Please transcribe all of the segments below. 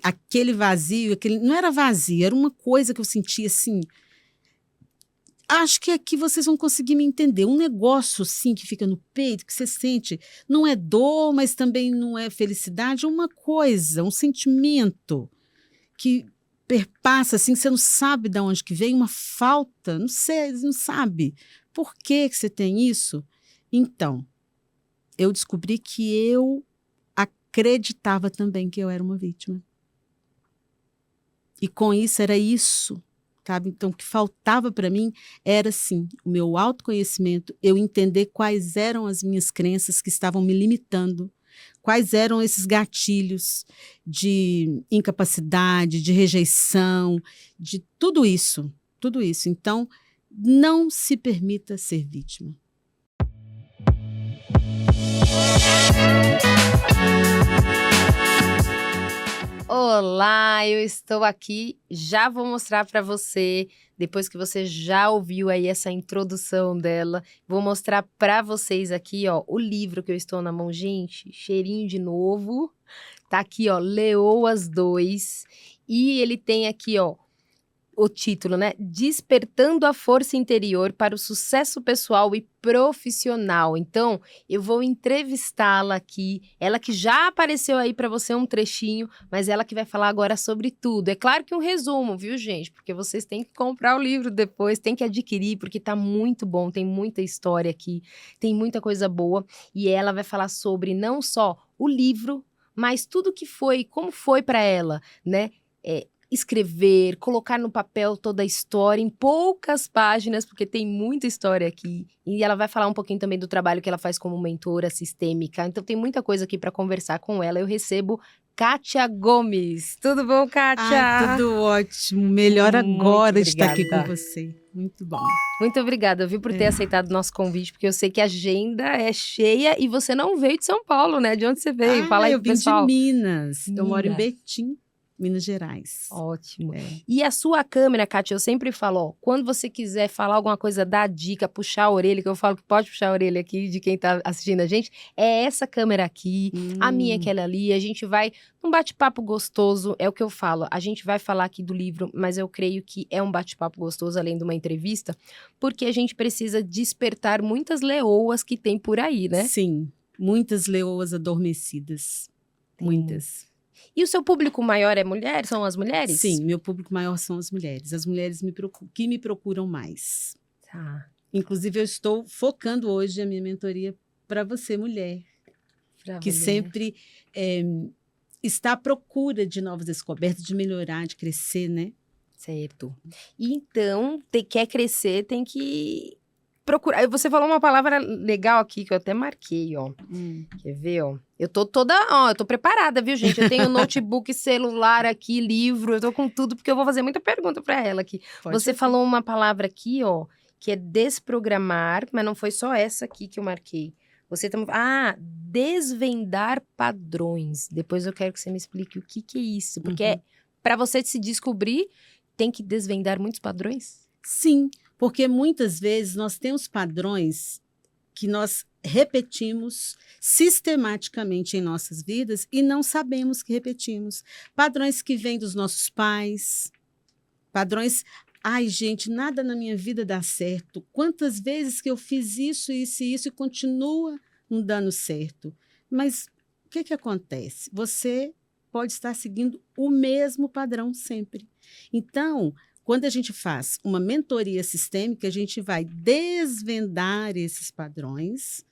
aquele vazio, não era vazio, era uma coisa que eu sentia assim. Acho que aqui vocês vão conseguir me entender. Um negócio assim que fica no peito, que você sente, não é dor, mas também não é felicidade, é uma coisa, um sentimento que perpassa assim, você não sabe de onde que vem, uma falta, não sei, não sabe. Por que que você tem isso? Então, eu descobri que eu acreditava também que eu era uma vítima. E com isso era isso, sabe? Então, o que faltava para mim era, sim, o meu autoconhecimento, eu entender quais eram as minhas crenças que estavam me limitando, quais eram esses gatilhos de incapacidade, de rejeição, de tudo isso, tudo isso. Então, não se permita ser vítima. Olá, eu estou aqui, já vou mostrar para você, depois que você já ouviu aí essa introdução dela, vou mostrar para vocês aqui, ó, o livro que eu estou na mão, gente, cheirinho de novo, tá aqui, ó, Leoas 2, e ele tem aqui, ó, o título, né? Despertando a força interior para o sucesso pessoal e profissional. Então, eu vou entrevistá-la aqui, ela que já apareceu aí para você um trechinho, mas ela que vai falar agora sobre tudo. É claro que um resumo, viu, gente? Porque vocês têm que comprar o livro depois, têm que adquirir, porque tá muito bom, tem muita história aqui, tem muita coisa boa, e ela vai falar sobre não só o livro, mas tudo que foi, como foi para ela, né? Escrever, colocar no papel toda a história em poucas páginas, porque tem muita história aqui. E ela vai falar um pouquinho também do trabalho que ela faz como mentora sistêmica. Então tem muita coisa aqui para conversar com ela. Eu recebo Kátia Gomes. Tudo bom, Kátia? Tudo ótimo. Melhor agora Muito de estar aqui com obrigada. você. Muito bom. Muito obrigada, viu, por ter aceitado o nosso convite, porque eu sei que a agenda é cheia e você não veio de São Paulo, né? De onde você veio? Fala aí eu pro vim pessoal. de Minas. Eu moro em Minas. Betim, Minas Gerais. Ótimo. E a sua câmera, Kátia, eu sempre falo, ó, quando você quiser falar alguma coisa, dar dica, puxar a orelha, que eu falo que pode puxar a orelha aqui de quem tá assistindo a gente, é essa câmera aqui, a minha é aquela ali, a gente vai num bate-papo gostoso, é o que eu falo, a gente vai falar aqui do livro, mas eu creio que é um bate-papo gostoso, além de uma entrevista, porque a gente precisa despertar muitas leoas que tem por aí, né? Sim, muitas leoas adormecidas, muitas. E o seu público maior é mulher? São as mulheres? Sim, meu público maior são as mulheres que me procuram mais. Tá. Inclusive, eu estou focando hoje a minha mentoria para você, mulher, que sempre está à procura de novas descobertas, de melhorar, de crescer, né? Certo. E então, quer crescer, tem que procurar. Você falou uma palavra legal aqui, que eu até marquei, ó. Quer ver, ó? Eu tô eu tô preparada, viu, gente? Eu tenho notebook, celular aqui, livro, eu tô com tudo, porque eu vou fazer muita pergunta para ela aqui. Você falou uma palavra aqui, ó, que é desprogramar, mas não foi só essa aqui que eu marquei. Você também... desvendar padrões. Depois eu quero que você me explique o que é isso, porque para você se descobrir, tem que desvendar muitos padrões? Sim, porque muitas vezes nós temos padrões que nós repetimos sistematicamente em nossas vidas e não sabemos que repetimos. Padrões que vêm dos nossos pais, padrões... Ai, gente, nada na minha vida dá certo. Quantas vezes que eu fiz isso, isso e isso e continua não dando certo. Mas o que acontece? Você pode estar seguindo o mesmo padrão sempre. Então, quando a gente faz uma mentoria sistêmica, a gente vai desvendar esses padrões,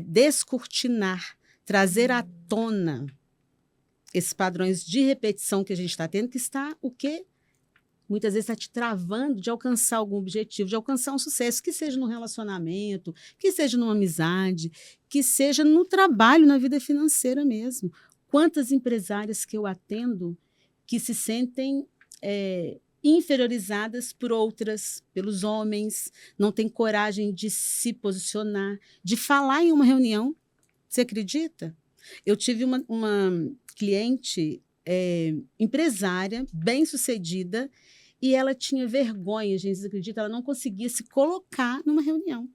descortinar, trazer à tona esses padrões de repetição que a gente está tendo, que está o quê? Muitas vezes está te travando de alcançar algum objetivo, de alcançar um sucesso, que seja no relacionamento, que seja numa amizade, que seja no trabalho, na vida financeira mesmo. Quantas empresárias que eu atendo que se sentem inferiorizadas por outras, pelos homens, não têm coragem de se posicionar, de falar em uma reunião. Você acredita? Eu tive uma cliente empresária, bem-sucedida, e ela tinha vergonha, gente, você acredita? Ela não conseguia se colocar numa reunião.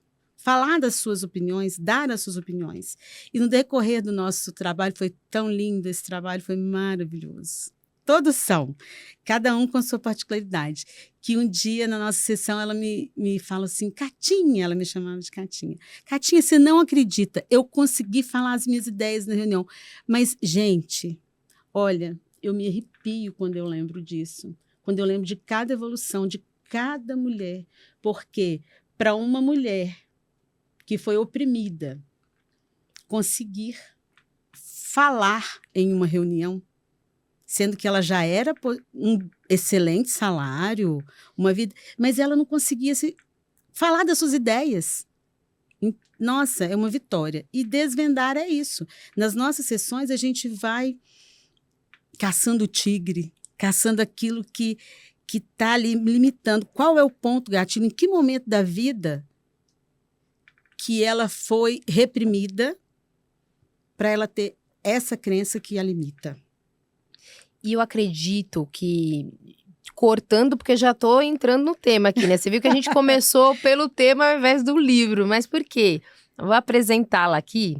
falar das suas opiniões, dar as suas opiniões. E no decorrer do nosso trabalho, foi tão lindo, esse trabalho foi maravilhoso. Todos são, cada um com a sua particularidade. Que um dia, na nossa sessão, ela me fala assim, Catinha, ela me chamava de Catinha. Catinha, você não acredita, eu consegui falar as minhas ideias na reunião. Mas, gente, olha, eu me arrepio quando eu lembro disso. Quando eu lembro de cada evolução, de cada mulher. Porque para uma mulher que foi oprimida conseguir falar em uma reunião, sendo que ela já era um excelente salário, uma vida, mas ela não conseguia falar das suas ideias. Nossa, é uma vitória. E desvendar é isso. Nas nossas sessões, a gente vai caçando o tigre, caçando aquilo que está ali limitando. Qual é o ponto, gatilho? Em que momento da vida que ela foi reprimida para ela ter essa crença que a limita? E eu acredito que, cortando, porque já estou entrando no tema aqui, né? Você viu que a gente começou pelo tema ao invés do livro, mas por quê? Eu vou apresentá-la aqui.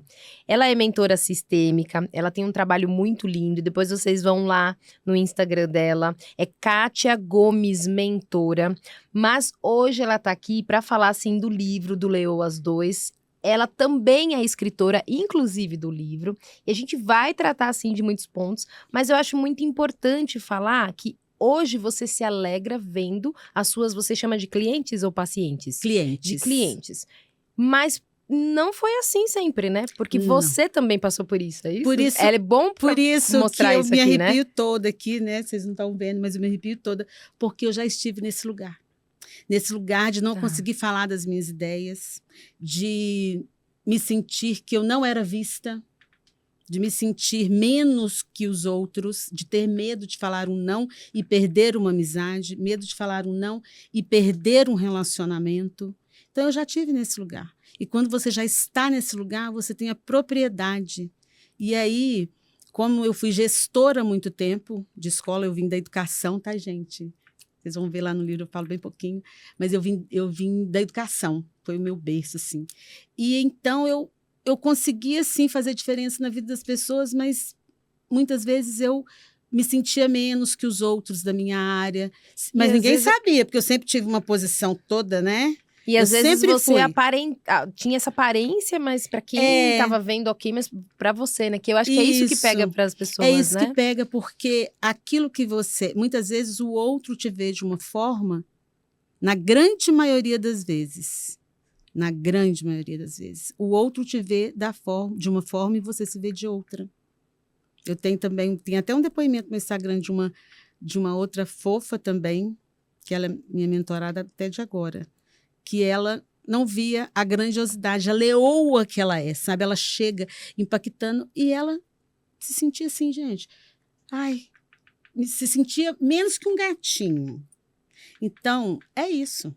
Ela é mentora sistêmica, ela tem um trabalho muito lindo, depois vocês vão lá no Instagram dela, é Kátia Gomes Mentora, mas hoje ela está aqui para falar, assim, do livro do Leoas 2. Ela também é escritora, inclusive do livro, e a gente vai tratar, assim, de muitos pontos, mas eu acho muito importante falar que hoje você se alegra vendo as suas, você chama de clientes ou pacientes? Clientes. De clientes. Mas não foi assim sempre, né? Porque Não. Você também passou por isso, é isso? Por isso, é bom por isso mostrar que eu isso me aqui, né? arrepio toda aqui, né? Vocês não estão vendo, mas eu me arrepio toda, porque eu já estive nesse lugar. Nesse lugar de não conseguir falar das minhas ideias, de me sentir que eu não era vista, de me sentir menos que os outros, de ter medo de falar um não e perder uma amizade, medo de falar um não e perder um relacionamento. Então, eu já estive nesse lugar. E quando você já está nesse lugar, você tem a propriedade. E aí, como eu fui gestora há muito tempo de escola, eu vim da educação, tá, gente? Vocês vão ver lá no livro, eu falo bem pouquinho, mas eu vim da educação, foi o meu berço, assim. E então eu conseguia, sim, fazer diferença na vida das pessoas, mas muitas vezes eu me sentia menos que os outros da minha área. Mas ninguém sabia, porque eu sempre tive uma posição toda, né? E às vezes sempre você fui. tinha essa aparência, mas para quem estava vendo, ok, mas para você, né? Que eu acho que é isso que pega para as pessoas, né? É isso né? que pega, porque aquilo que você... Muitas vezes o outro te vê de uma forma, na grande maioria das vezes, o outro te vê de uma forma e você se vê de outra. Eu tenho até um depoimento no Instagram de uma outra fofa também, que ela é minha mentorada até de agora, que ela não via a grandiosidade, a leoa que ela é, sabe? Ela chega impactando e ela se sentia assim, gente. Se sentia menos que um gatinho. Então, é isso,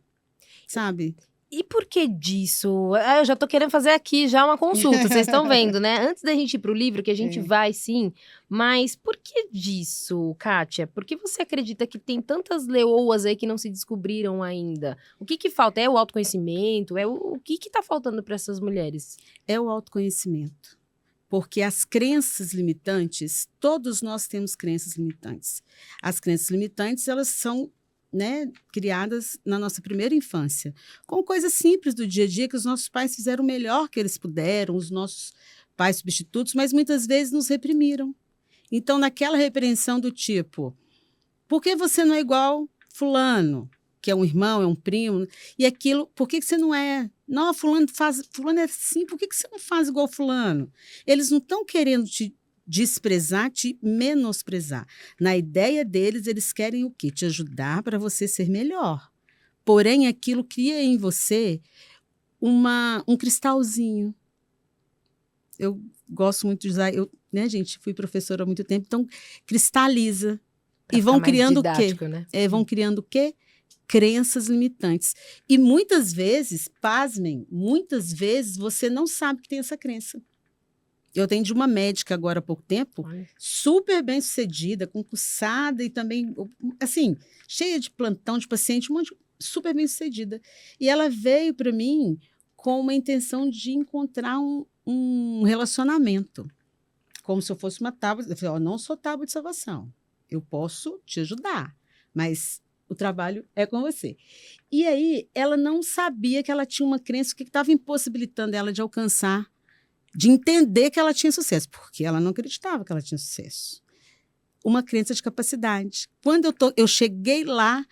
sabe? E por que disso? Eu já tô querendo fazer aqui já uma consulta, vocês estão vendo, né? Antes da gente ir pro livro, que a gente vai sim, mas por que disso, Kátia? Por que você acredita que tem tantas leoas aí que não se descobriram ainda? O que falta? É o autoconhecimento? O que tá faltando para essas mulheres? É o autoconhecimento. Porque as crenças limitantes, todos nós temos crenças limitantes. As crenças limitantes, elas são, né, criadas na nossa primeira infância, com coisas simples do dia a dia que os nossos pais fizeram o melhor que eles puderam, os nossos pais substitutos, mas muitas vezes nos reprimiram. Então, naquela repreensão do tipo, por que você não é igual fulano, que é um irmão, é um primo, e aquilo, por que você não é? Não, fulano é assim, por que você não faz igual fulano? Eles não estão querendo te desprezar, te menosprezar. Na ideia deles, eles querem o quê? Te ajudar para você ser melhor. Porém, aquilo cria em você um cristalzinho. Eu gosto muito de usar, né, gente, fui professora há muito tempo, então cristaliza. Pra e vão criando didático, o quê? Né? Vão criando o quê? Crenças limitantes. E muitas vezes, pasmem, muitas vezes você não sabe que tem essa crença. Eu atendi uma médica agora há pouco tempo, super bem sucedida, concursada e também, assim, cheia de plantão de paciente, super bem sucedida. E ela veio para mim com uma intenção de encontrar um relacionamento. Como se eu fosse uma tábua. Eu falei, não sou tábua de salvação. Eu posso te ajudar, mas o trabalho é com você. E aí, ela não sabia que ela tinha uma crença que estava impossibilitando ela de alcançar, de entender que ela tinha sucesso, porque ela não acreditava que ela tinha sucesso. Uma crença de capacidade. Quando eu cheguei lá,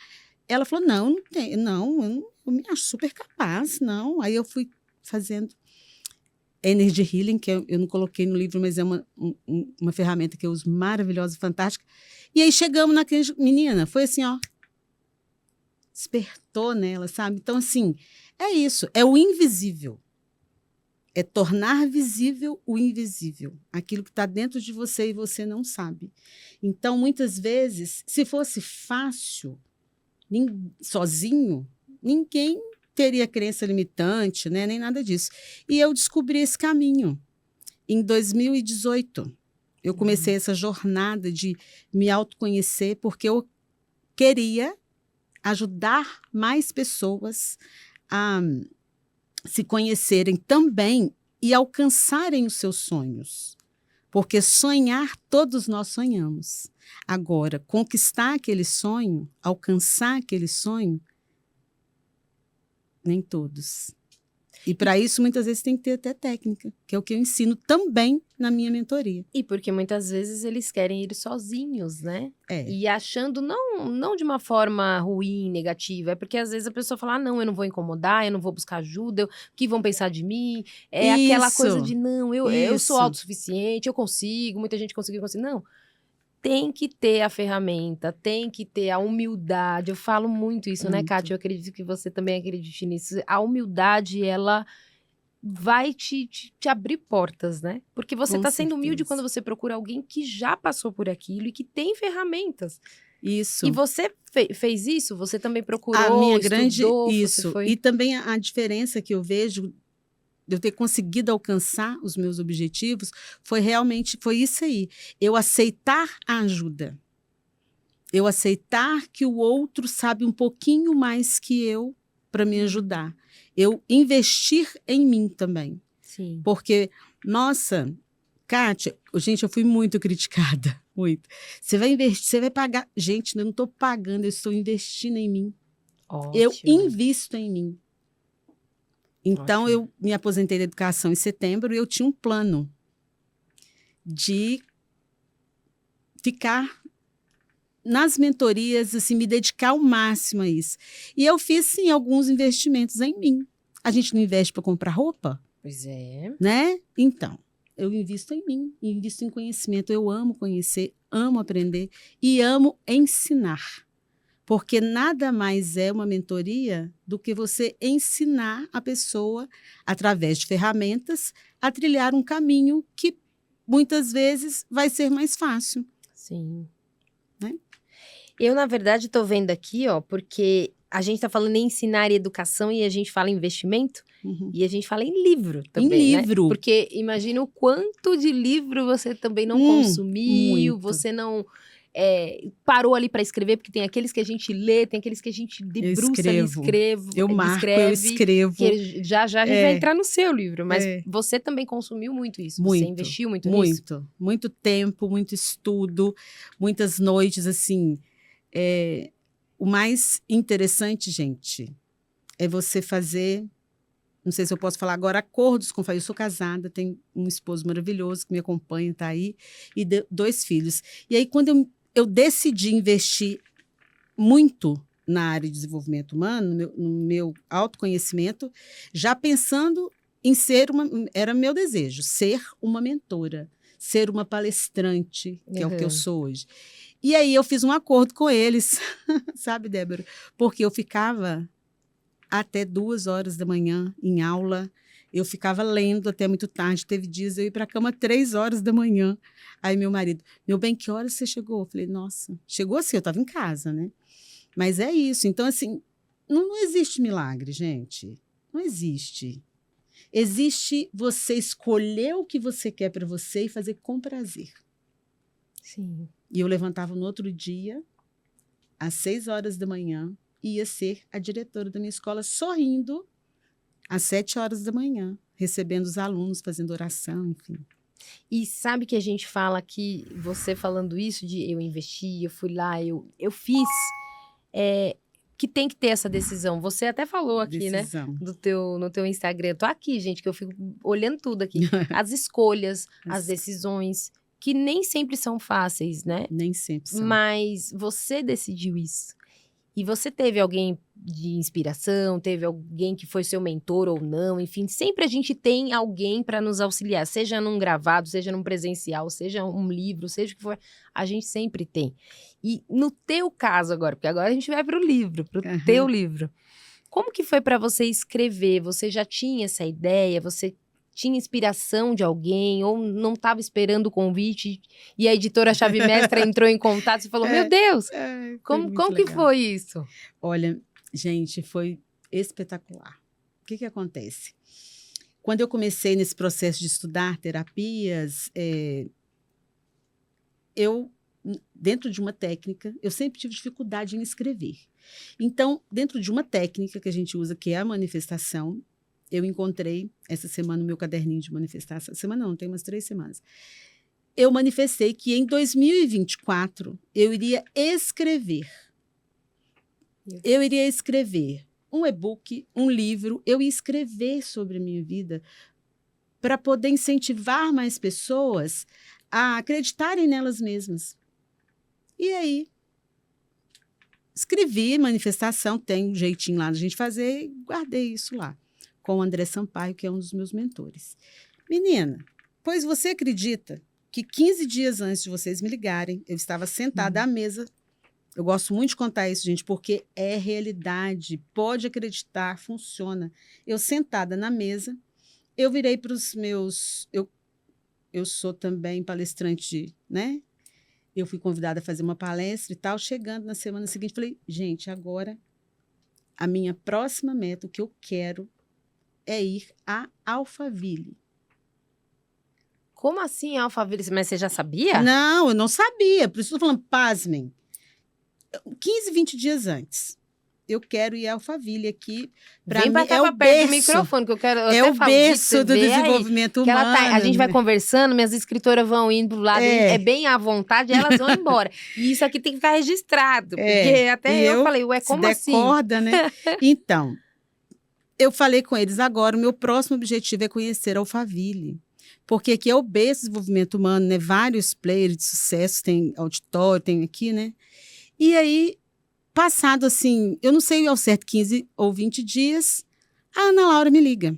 ela falou, eu me acho super capaz, não. Aí eu fui fazendo Energy Healing, que eu não coloquei no livro, mas é uma ferramenta que eu uso maravilhosa, fantástica. E aí chegamos naquele... Menina, foi assim, ó. Despertou nela, sabe? Então, assim, é isso. É o invisível. É tornar visível o invisível. Aquilo que está dentro de você e você não sabe. Então, muitas vezes, se fosse fácil, sozinho, ninguém teria crença limitante, né? Nem nada disso. E eu descobri esse caminho. Em 2018, eu comecei essa jornada de me autoconhecer, porque eu queria ajudar mais pessoas a se conhecerem também e alcançarem os seus sonhos. Porque sonhar, todos nós sonhamos. Agora, conquistar aquele sonho, alcançar aquele sonho, nem todos. E para isso, muitas vezes, tem que ter até técnica, que é o que eu ensino também na minha mentoria. E porque muitas vezes eles querem ir sozinhos, né? E achando, não de uma forma ruim, negativa, é porque às vezes a pessoa fala, não, eu não vou incomodar, eu não vou buscar ajuda, o que vão pensar de mim? É aquela coisa de, não, eu sou autossuficiente, eu consigo, muita gente conseguiu. Não, tem que ter a ferramenta, tem que ter a humildade. Eu falo muito isso, né, Kátia? Eu acredito que você também acredite nisso. A humildade, ela vai te abrir portas, né? Porque você está sendo humilde quando você procura alguém que já passou por aquilo e que tem ferramentas. Isso. E você fez isso? Você também procurou, a minha estudou? Isso. E também a diferença que eu vejo de eu ter conseguido alcançar os meus objetivos foi isso aí. Eu aceitar a ajuda. Eu aceitar que o outro sabe um pouquinho mais que eu para me ajudar. Eu investir em mim também. Sim. Porque, nossa, Kátia, gente, eu fui muito criticada. Muito. Você vai investir, você vai pagar. Gente, eu não estou pagando, eu estou investindo em mim. Ótimo. Eu invisto em mim. Então, Ótimo. eu me aposentei da educação em setembro e eu tinha um plano de ficar nas mentorias, assim, me dedicar ao máximo a isso. E eu fiz, sim, alguns investimentos em mim. A gente não investe para comprar roupa? Pois é. Né? Então, eu invisto em mim, invisto em conhecimento. Eu amo conhecer, amo aprender e amo ensinar. Porque nada mais é uma mentoria do que você ensinar a pessoa, através de ferramentas, a trilhar um caminho que muitas vezes vai ser mais fácil. Sim. Né? Eu, na verdade, estou vendo aqui, ó, porque a gente está falando em ensinar e educação e a gente fala em investimento e a gente fala em livro também, em livro. Né? Porque imagina o quanto de livro você também não consumiu, muito. você não parou ali para escrever, porque tem aqueles que a gente lê, tem aqueles que a gente debruça ali, eu marco, eu escrevo. Que já a gente vai entrar no seu livro, mas você também consumiu muito isso, você investiu muito nisso? Muito tempo, muito estudo, muitas noites, assim. O mais interessante, gente, é você fazer, não sei se eu posso falar agora, acordos com família. Eu sou casada, tenho um esposo maravilhoso que me acompanha, está aí, e 2 filhos. E aí, quando eu decidi investir muito na área de desenvolvimento humano, no meu autoconhecimento, já pensando em era meu desejo, ser uma mentora, ser uma palestrante, que é o que eu sou hoje. E aí eu fiz um acordo com eles, sabe, Débora? Porque eu ficava até 2 horas da manhã em aula, eu ficava lendo até muito tarde. Teve dias eu ia para a cama 3 horas da manhã. Aí meu marido, meu bem, que horas você chegou? Eu falei, nossa, chegou assim, eu estava em casa, né? Mas é isso. Então, assim, não existe milagre, gente. Não existe. Existe você escolher o que você quer para você e fazer com prazer. Sim. E eu levantava no outro dia, às 6 horas da manhã, ia ser a diretora da minha escola, sorrindo, às 7 horas da manhã, recebendo os alunos, fazendo oração, enfim. E sabe que a gente fala aqui, você falando isso de eu investi, eu fui lá, eu fiz, que tem que ter essa decisão. Você até falou aqui, Decisão. né, no teu Instagram. Eu tô aqui, gente, que eu fico olhando tudo aqui. As escolhas, as decisões, que nem sempre são fáceis, né? Nem sempre são. Mas você decidiu isso. E você teve alguém de inspiração, teve alguém que foi seu mentor ou não, enfim, sempre a gente tem alguém para nos auxiliar, seja num gravado, seja num presencial, seja um livro, seja o que for, a gente sempre tem. E no teu caso agora, porque agora a gente vai para o livro, para o teu livro. Como que foi para você escrever? Você já tinha essa ideia? Você tinha inspiração de alguém ou não estava esperando o convite e a editora Chave Mestra entrou em contato e falou, meu Deus, como que foi isso? Olha, gente, foi espetacular. O que acontece? Quando eu comecei nesse processo de estudar terapias, eu, dentro de uma técnica, eu sempre tive dificuldade em escrever. Então, dentro de uma técnica que a gente usa, que é a manifestação, eu encontrei essa semana o meu caderninho de manifestação. Semana não, tem umas 3 semanas. Eu manifestei que em 2024 eu iria escrever. Eu iria escrever um e-book, um livro, eu ia escrever sobre a minha vida para poder incentivar mais pessoas a acreditarem nelas mesmas. E aí, escrevi manifestação, tem um jeitinho lá da gente fazer, e guardei isso lá, com o André Sampaio, que é um dos meus mentores. Menina, pois você acredita que 15 dias antes de vocês me ligarem, eu estava sentada à mesa. Eu gosto muito de contar isso, gente, porque é realidade. Pode acreditar, funciona. Eu sentada na mesa, eu virei para os meus... Eu sou também palestrante, né? Eu fui convidada a fazer uma palestra e tal. Chegando na semana seguinte, falei, gente, agora a minha próxima meta, o que eu quero é ir a Alphaville. Como assim Alphaville? Mas você já sabia? Não, eu não sabia. Por isso estou falando, pasmem. 15, 20 dias antes. Eu quero ir a Alphaville aqui. Vem pra cá, pra perto do microfone, que eu quero... É o berço do desenvolvimento humano. A gente vai conversando, minhas escritoras vão indo pro lado, é bem à vontade, elas vão embora. E isso aqui tem que ficar registrado, porque até eu falei, ué, como assim? Decorda, né? Então, eu falei com eles agora, o meu próximo objetivo é conhecer a Alphaville. Porque aqui é o berço do desenvolvimento humano, né? Vários players de sucesso, tem auditório, tem aqui, né? E aí, passado assim, eu não sei ao certo, 15 ou 20 dias, a Ana Laura me liga.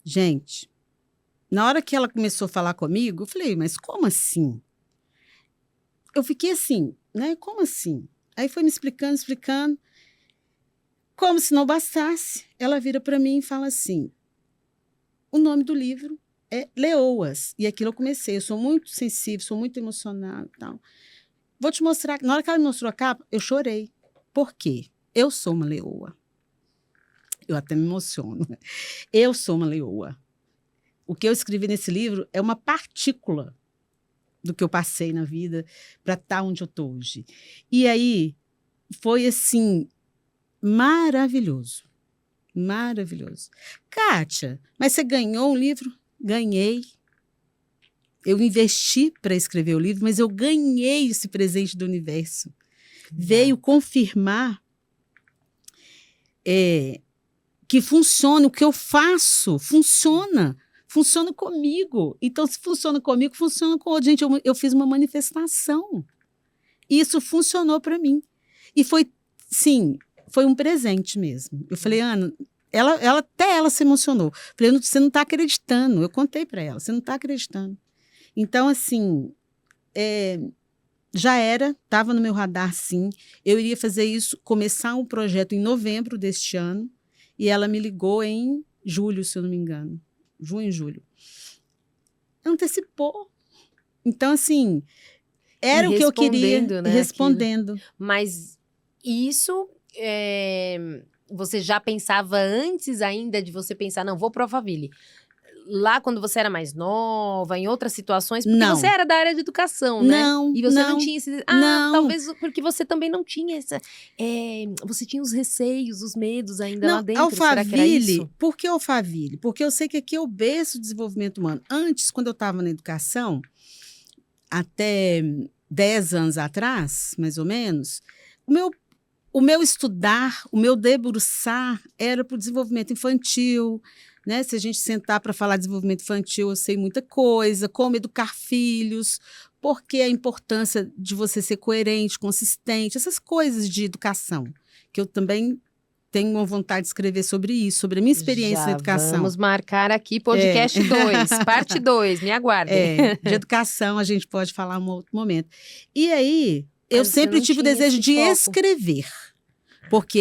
Gente, na hora que ela começou a falar comigo, eu falei, mas como assim? Eu fiquei assim, né? Como assim? Aí foi me explicando. Como se não bastasse, ela vira para mim e fala assim, o nome do livro é Leoas. E aquilo eu comecei, eu sou muito sensível, sou muito emocional e tal. Vou te mostrar, na hora que ela me mostrou a capa, eu chorei. Por quê? Eu sou uma leoa. Eu até me emociono. Eu sou uma leoa. O que eu escrevi nesse livro é uma partícula do que eu passei na vida para estar onde eu estou hoje. E aí, foi assim, maravilhoso. Maravilhoso. Kátia, mas você ganhou um livro? Ganhei. Eu investi para escrever o livro, mas eu ganhei esse presente do universo. Veio confirmar que funciona, o que eu faço funciona. Funciona comigo. Então, se funciona comigo, funciona com outro. Gente, eu fiz uma manifestação. E isso funcionou para mim. E foi, sim, foi um presente mesmo. Eu falei, Ana, até ela se emocionou. Falei, você não está acreditando. Eu contei para ela, você não está acreditando. Então, assim, já estava no meu radar, sim. Eu iria fazer isso, começar um projeto em novembro deste ano, e ela me ligou em julho, se eu não me engano. Junho, julho. Antecipou. Então, assim, era o que eu queria, né, respondendo. Aquilo. Mas isso, você já pensava antes ainda de você pensar, não, vou para Alphaville. lá quando você era mais nova, em outras situações, porque Não. você era da área de educação, né? Não, E você não não, tinha esse... não. talvez porque você também não tinha essa... você tinha os receios, os medos ainda lá Não, dentro, será que era isso? Por que Alphaville? Porque eu sei que aqui é o berço do desenvolvimento humano. Antes, quando eu estava na educação, até 10 anos atrás, mais ou menos, o meu estudar, o meu debruçar era para o desenvolvimento infantil, né? Se a gente sentar para falar de desenvolvimento infantil, eu sei muita coisa, como educar filhos, porque a importância de você ser coerente, consistente, essas coisas de educação, que eu também tenho uma vontade de escrever sobre isso, sobre a minha experiência na educação. Vamos marcar aqui podcast 2, parte 2, me aguardem. De educação a gente pode falar um outro momento. E aí, eu Mas você sempre não tive o tinha desejo esse de foco. escrever, porque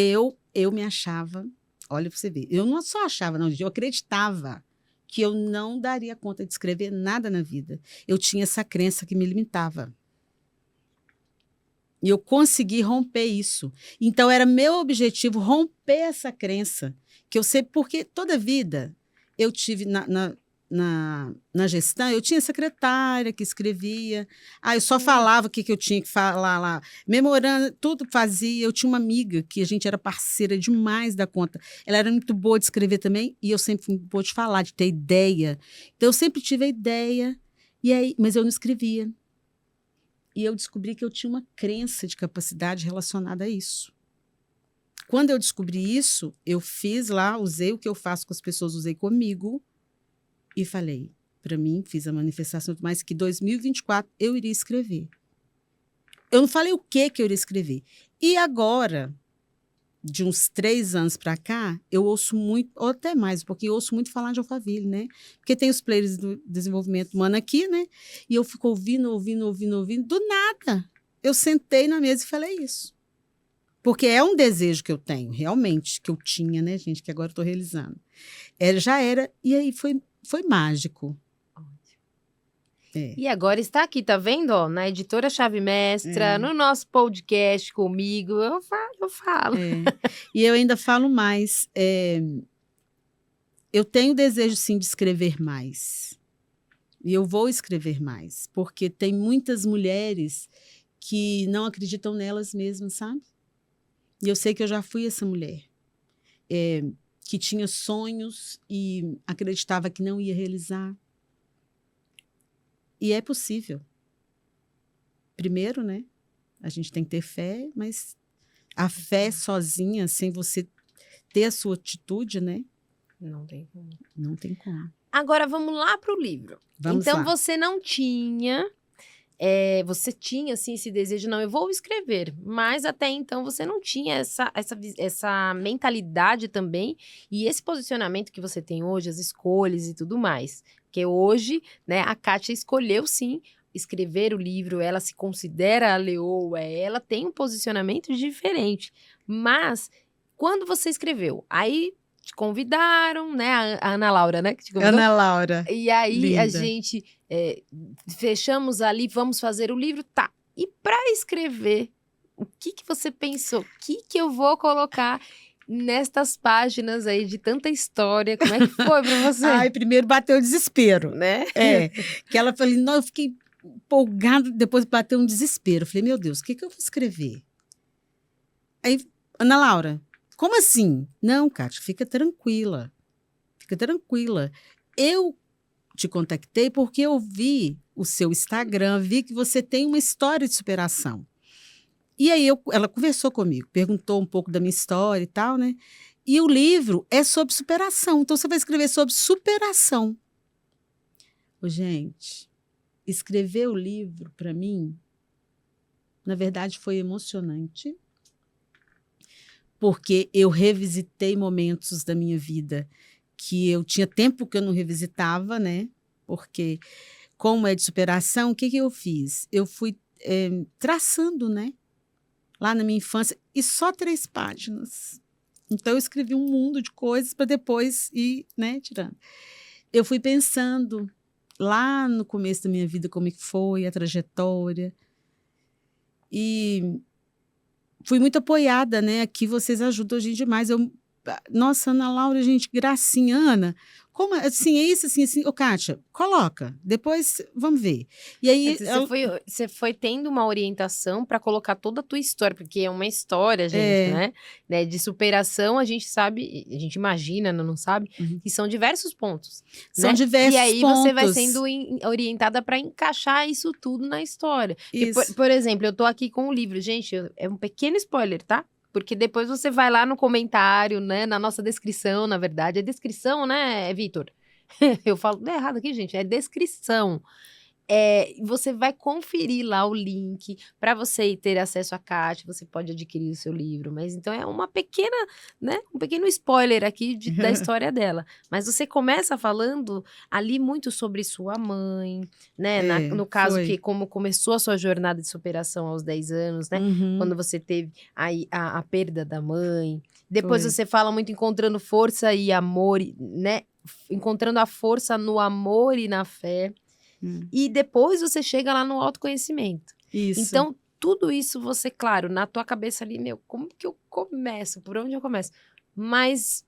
eu me achava, olha para você ver, eu não só achava, não, eu acreditava que eu não daria conta de escrever nada na vida. Eu tinha essa crença que me limitava. E eu consegui romper isso. Então, era meu objetivo romper essa crença. Que eu sei, porque toda vida eu tive na gestão, eu tinha secretária que escrevia. Eu só falava o que eu tinha que falar lá. Memorando, tudo fazia. Eu tinha uma amiga que a gente era parceira demais da conta. Ela era muito boa de escrever também, e eu sempre fui muito boa de falar, de ter ideia. Então, eu sempre tive a ideia, mas eu não escrevia. E eu descobri que eu tinha uma crença de capacidade relacionada a isso. Quando eu descobri isso, eu fiz lá, usei o que eu faço com as pessoas, usei comigo e falei, para mim, fiz a manifestação, mas que 2024 eu iria escrever. Eu não falei o que eu iria escrever. E agora, de uns 3 anos para cá, eu ouço muito, ou até mais, porque eu ouço muito falar de Alphaville, né? Porque tem os players do desenvolvimento humano aqui, né? E eu fico ouvindo. Do nada, eu sentei na mesa e falei isso. Porque é um desejo que eu tenho, realmente, que eu tinha, né, gente? Que agora eu estou realizando. Já era, e aí foi mágico. E agora está aqui, tá vendo? Ó, na Editora Chave Mestra, no nosso podcast comigo, eu falo. E eu ainda falo mais. Eu tenho desejo, sim, de escrever mais. E eu vou escrever mais, porque tem muitas mulheres que não acreditam nelas mesmas, sabe? E eu sei que eu já fui essa mulher, que tinha sonhos e acreditava que não ia realizar. E é possível. Primeiro, né? A gente tem que ter fé, mas a fé sozinha, sem você ter a sua atitude, né? Não tem como. Não tem como. Agora, vamos lá para o livro. Vamos então, lá. você não tinha... você tinha, assim, esse desejo, não, eu vou escrever. Mas, até então, você não tinha essa mentalidade também e esse posicionamento que você tem hoje, as escolhas e tudo mais. Porque hoje, né, a Kátia escolheu, sim, escrever o livro, ela se considera a leoa, ela tem um posicionamento diferente. Mas, quando você escreveu, aí te convidaram, né, a Ana Laura, né, que te convidou? Ana Laura. E aí, linda. a gente fechamos ali, vamos fazer o livro, tá. E para escrever, o que você pensou? O que eu vou colocar nestas páginas aí de tanta história? Como é que foi para você? Primeiro bateu o desespero. Né? Que ela falou, não, eu fiquei empolgada, depois bateu um desespero. Eu falei, meu Deus, o que eu vou escrever? Aí, Ana Laura, como assim? Não, Kátia, fica tranquila. Fica tranquila. Eu te contactei porque eu vi o seu Instagram, vi que você tem uma história de superação. E aí ela conversou comigo, perguntou um pouco da minha história e tal, né? E o livro é sobre superação, então você vai escrever sobre superação. Gente, escrever o livro, para mim, na verdade, foi emocionante, porque eu revisitei momentos da minha vida que eu tinha tempo que eu não revisitava, né? Porque, como é de superação, o que eu fiz? Eu fui traçando, né? Lá na minha infância, e só 3 páginas. Então, eu escrevi um mundo de coisas para depois ir, né, tirando. Eu fui pensando lá no começo da minha vida como que foi a trajetória. E fui muito apoiada, né? Aqui vocês ajudam a gente demais. Nossa, Ana Laura, gente, gracinha, Ana, como assim, é isso, assim, ô, Kátia, coloca, depois vamos ver. E aí, Você foi tendo uma orientação para colocar toda a tua história, porque é uma história, gente, né? De superação, a gente sabe, a gente imagina, não sabe, que são diversos pontos. São né? diversos E aí pontos. você vai sendo orientada para encaixar isso tudo na história. Isso. Por exemplo, eu tô aqui com o livro, gente, é um pequeno spoiler, tá? Porque depois você vai lá no comentário, né? Na nossa descrição, na verdade. É descrição, né, Vitor? Eu falo errado aqui, gente. É descrição. Você vai conferir lá o link para você ter acesso à Kátia, você pode adquirir o seu livro, mas então é uma pequena, né, um pequeno spoiler aqui da história dela, mas você começa falando ali muito sobre sua mãe, né, no caso que como começou a sua jornada de superação aos 10 anos, né, quando você teve aí a perda da mãe, depois você fala muito encontrando força e amor, né, encontrando a força no amor e na fé. E depois você chega lá no autoconhecimento. Isso. Então, tudo isso você, claro, na tua cabeça ali, como que eu começo? Por onde eu começo? Mas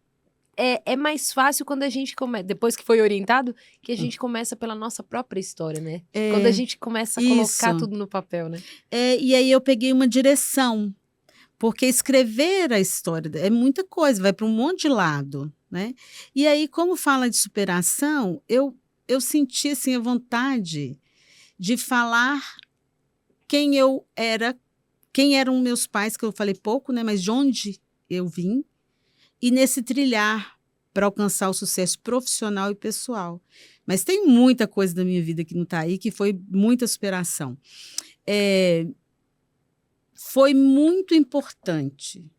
é mais fácil quando a gente começa, depois que foi orientado, que a gente começa pela nossa própria história, né? Quando a gente começa a colocar tudo no papel, né? E aí eu peguei uma direção, porque escrever a história é muita coisa, vai para um monte de lado, né? E aí, como fala de superação, eu senti assim, a vontade de falar quem eu era, quem eram meus pais, que eu falei pouco, né? Mas de onde eu vim, e nesse trilhar para alcançar o sucesso profissional e pessoal. Mas tem muita coisa da minha vida que não está aí, que foi muita superação. Foi muito importante,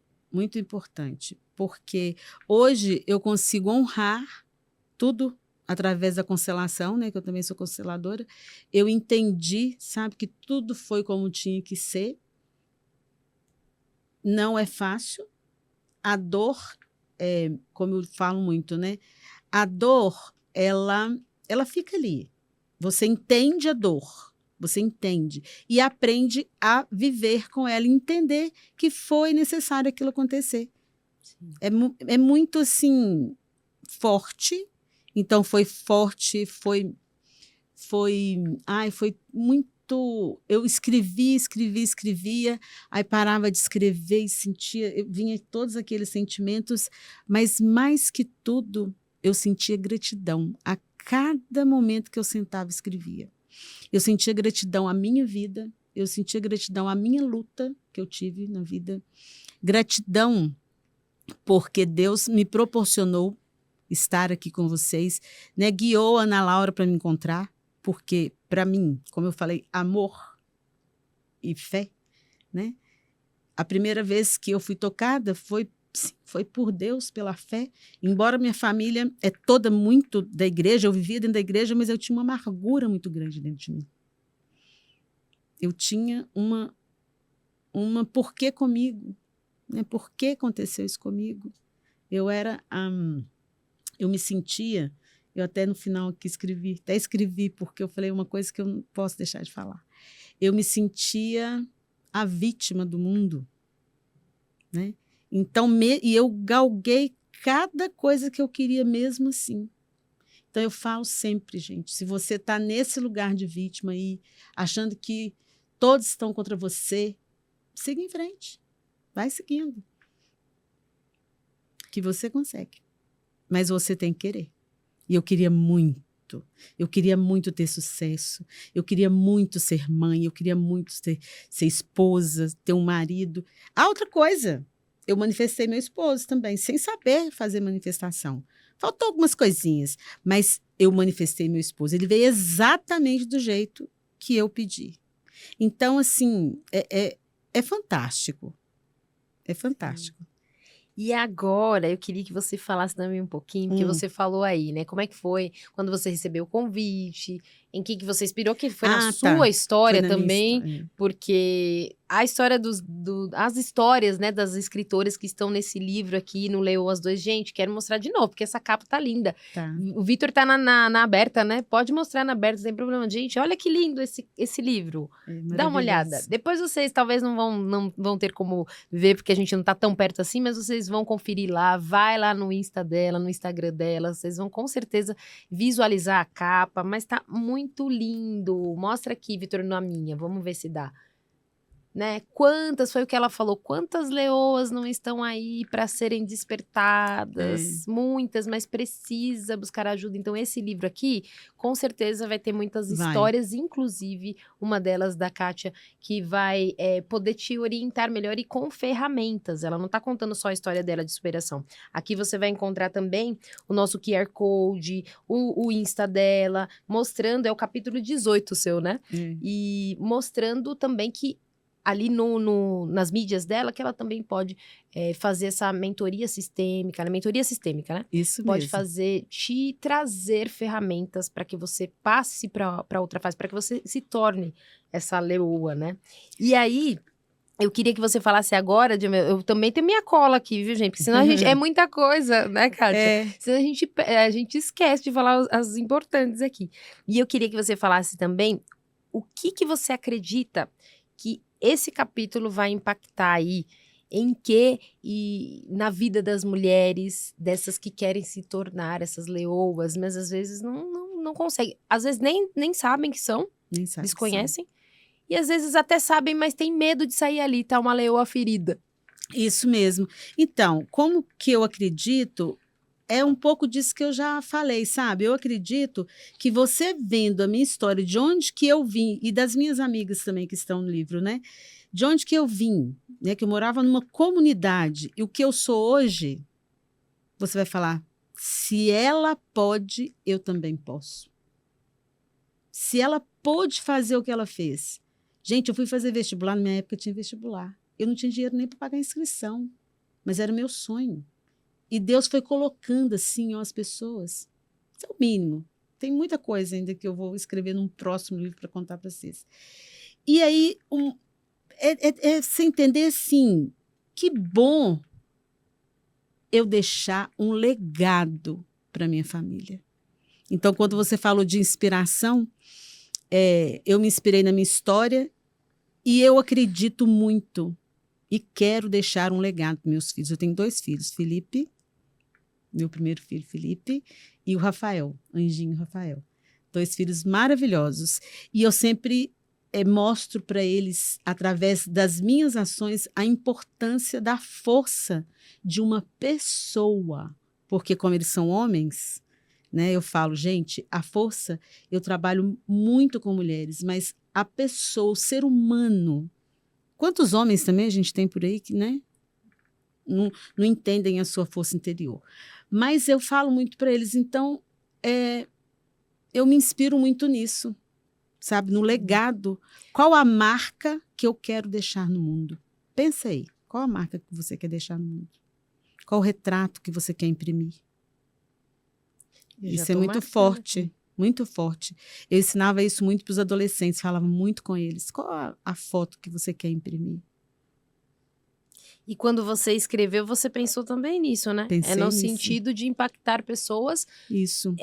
porque hoje eu consigo honrar tudo através da constelação, né, que eu também sou consteladora. Eu entendi, sabe, que tudo foi como tinha que ser. Não é fácil. A dor, como eu falo muito, né, a dor, ela fica ali. Você entende a dor, você entende e aprende a viver com ela, entender que foi necessário aquilo acontecer. É muito, assim, forte. Então, foi forte, foi muito... Eu escrevia, aí parava de escrever e sentia, vinha todos aqueles sentimentos, mas mais que tudo, eu sentia gratidão. A cada momento que eu sentava e escrevia. Eu sentia gratidão à minha vida, eu sentia gratidão à minha luta que eu tive na vida. Gratidão porque Deus me proporcionou estar aqui com vocês, né? Guiou a Ana Laura para me encontrar, porque, para mim, como eu falei, amor e fé, né? A primeira vez que eu fui tocada foi por Deus, pela fé. Embora minha família é toda muito da igreja, eu vivia dentro da igreja, mas eu tinha uma amargura muito grande dentro de mim. Eu tinha uma por que comigo? Né? Por que aconteceu isso comigo? Eu me sentia, eu até no final aqui escrevi, porque eu falei uma coisa que eu não posso deixar de falar. Eu me sentia a vítima do mundo, né? Então, e eu galguei cada coisa que eu queria mesmo assim. Então, eu falo sempre, gente, se você está nesse lugar de vítima aí, achando que todos estão contra você, siga em frente, vai seguindo, que você consegue. Mas você tem que querer. E eu queria muito ter sucesso, eu queria muito ser mãe, eu queria muito ser esposa, ter um marido. Outra coisa, eu manifestei meu esposo também, sem saber fazer manifestação. Faltou algumas coisinhas, mas eu manifestei meu esposo. Ele veio exatamente do jeito que eu pedi. Então, assim, é fantástico. É fantástico. Sim. E agora, eu queria que você falasse também um pouquinho, porque você falou aí, né? Como é que foi quando você recebeu o convite? em que você inspirou, que foi na Ah, sua tá. história Foi na minha também, história. porque a história as histórias, né, das escritoras que estão nesse livro aqui, no Leoas 2, gente, quero mostrar de novo, porque essa capa tá linda. Tá. O Vitor tá na aberta, né? Pode mostrar na aberta, sem problema. Gente, olha que lindo esse livro. Dá uma olhada. Maravilhoso. Depois vocês talvez não vão ter como ver, porque a gente não tá tão perto assim, mas vocês vão conferir lá. Vai lá no Insta dela, no Instagram dela. Vocês vão com certeza visualizar a capa, mas tá muito lindo. Mostra aqui, Vitor, na minha. Vamos ver se dá. Né? Foi o que ela falou, quantas leoas não estão aí para serem despertadas? Muitas, mas precisa buscar ajuda. Então, esse livro aqui, com certeza vai ter muitas histórias, inclusive uma delas da Kátia, que vai poder te orientar melhor e com ferramentas. Ela não está contando só a história dela de superação. Aqui você vai encontrar também o nosso QR Code, o Insta dela, mostrando, é o capítulo 18 seu, né? E mostrando também que ali nas mídias dela, que ela também pode fazer essa mentoria sistêmica, né? Isso pode mesmo. te trazer ferramentas para que você passe para outra fase, para que você se torne essa leoa, né? E aí, eu queria que você falasse agora, eu também tenho minha cola aqui, viu, gente? Porque senão a gente, é muita coisa, né, Kátia? Senão a gente esquece de falar as importantes aqui. E eu queria que você falasse também o que você acredita que esse capítulo vai impactar aí em que e na vida das mulheres, dessas que querem se tornar essas leoas, mas às vezes não conseguem. Às vezes nem sabem que são, desconhecem. E às vezes até sabem, mas tem medo de sair ali, tá uma leoa ferida. Isso mesmo. Então, como que eu acredito, é um pouco disso que eu já falei, sabe? Eu acredito que você vendo a minha história, de onde que eu vim, e das minhas amigas também que estão no livro, né? De onde que eu vim, né? Que eu morava numa comunidade, e o que eu sou hoje, você vai falar, se ela pode, eu também posso. Se ela pôde fazer o que ela fez. Gente, eu fui fazer vestibular, na minha época tinha vestibular. Eu não tinha dinheiro nem para pagar a inscrição, mas era o meu sonho. E Deus foi colocando assim, ó, as pessoas. Isso é o mínimo. Tem muita coisa ainda que eu vou escrever num próximo livro para contar para vocês. E aí, você entender assim, que bom eu deixar um legado para minha família. Então, quando você falou de inspiração, eu me inspirei na minha história e eu acredito muito e quero deixar um legado para meus filhos. Eu tenho 2 filhos, Felipe, meu primeiro filho, Felipe, e o Rafael, Anjinho Rafael. 2 filhos maravilhosos. E eu sempre mostro para eles, através das minhas ações, a importância da força de uma pessoa. Porque, como eles são homens, né, eu falo, gente, a força, eu trabalho muito com mulheres, mas a pessoa, o ser humano, quantos homens também a gente tem por aí que, né, não entendem a sua força interior. Mas eu falo muito para eles, então eu me inspiro muito nisso, sabe? No legado. Qual a marca que eu quero deixar no mundo? Pensa aí, qual a marca que você quer deixar no mundo? Qual o retrato que você quer imprimir? Isso é muito forte, muito forte. Eu ensinava isso muito para os adolescentes, falava muito com eles. Qual a foto que você quer imprimir? E quando você escreveu, você pensou também nisso, né? Pensei no nisso. sentido de impactar pessoas. Isso.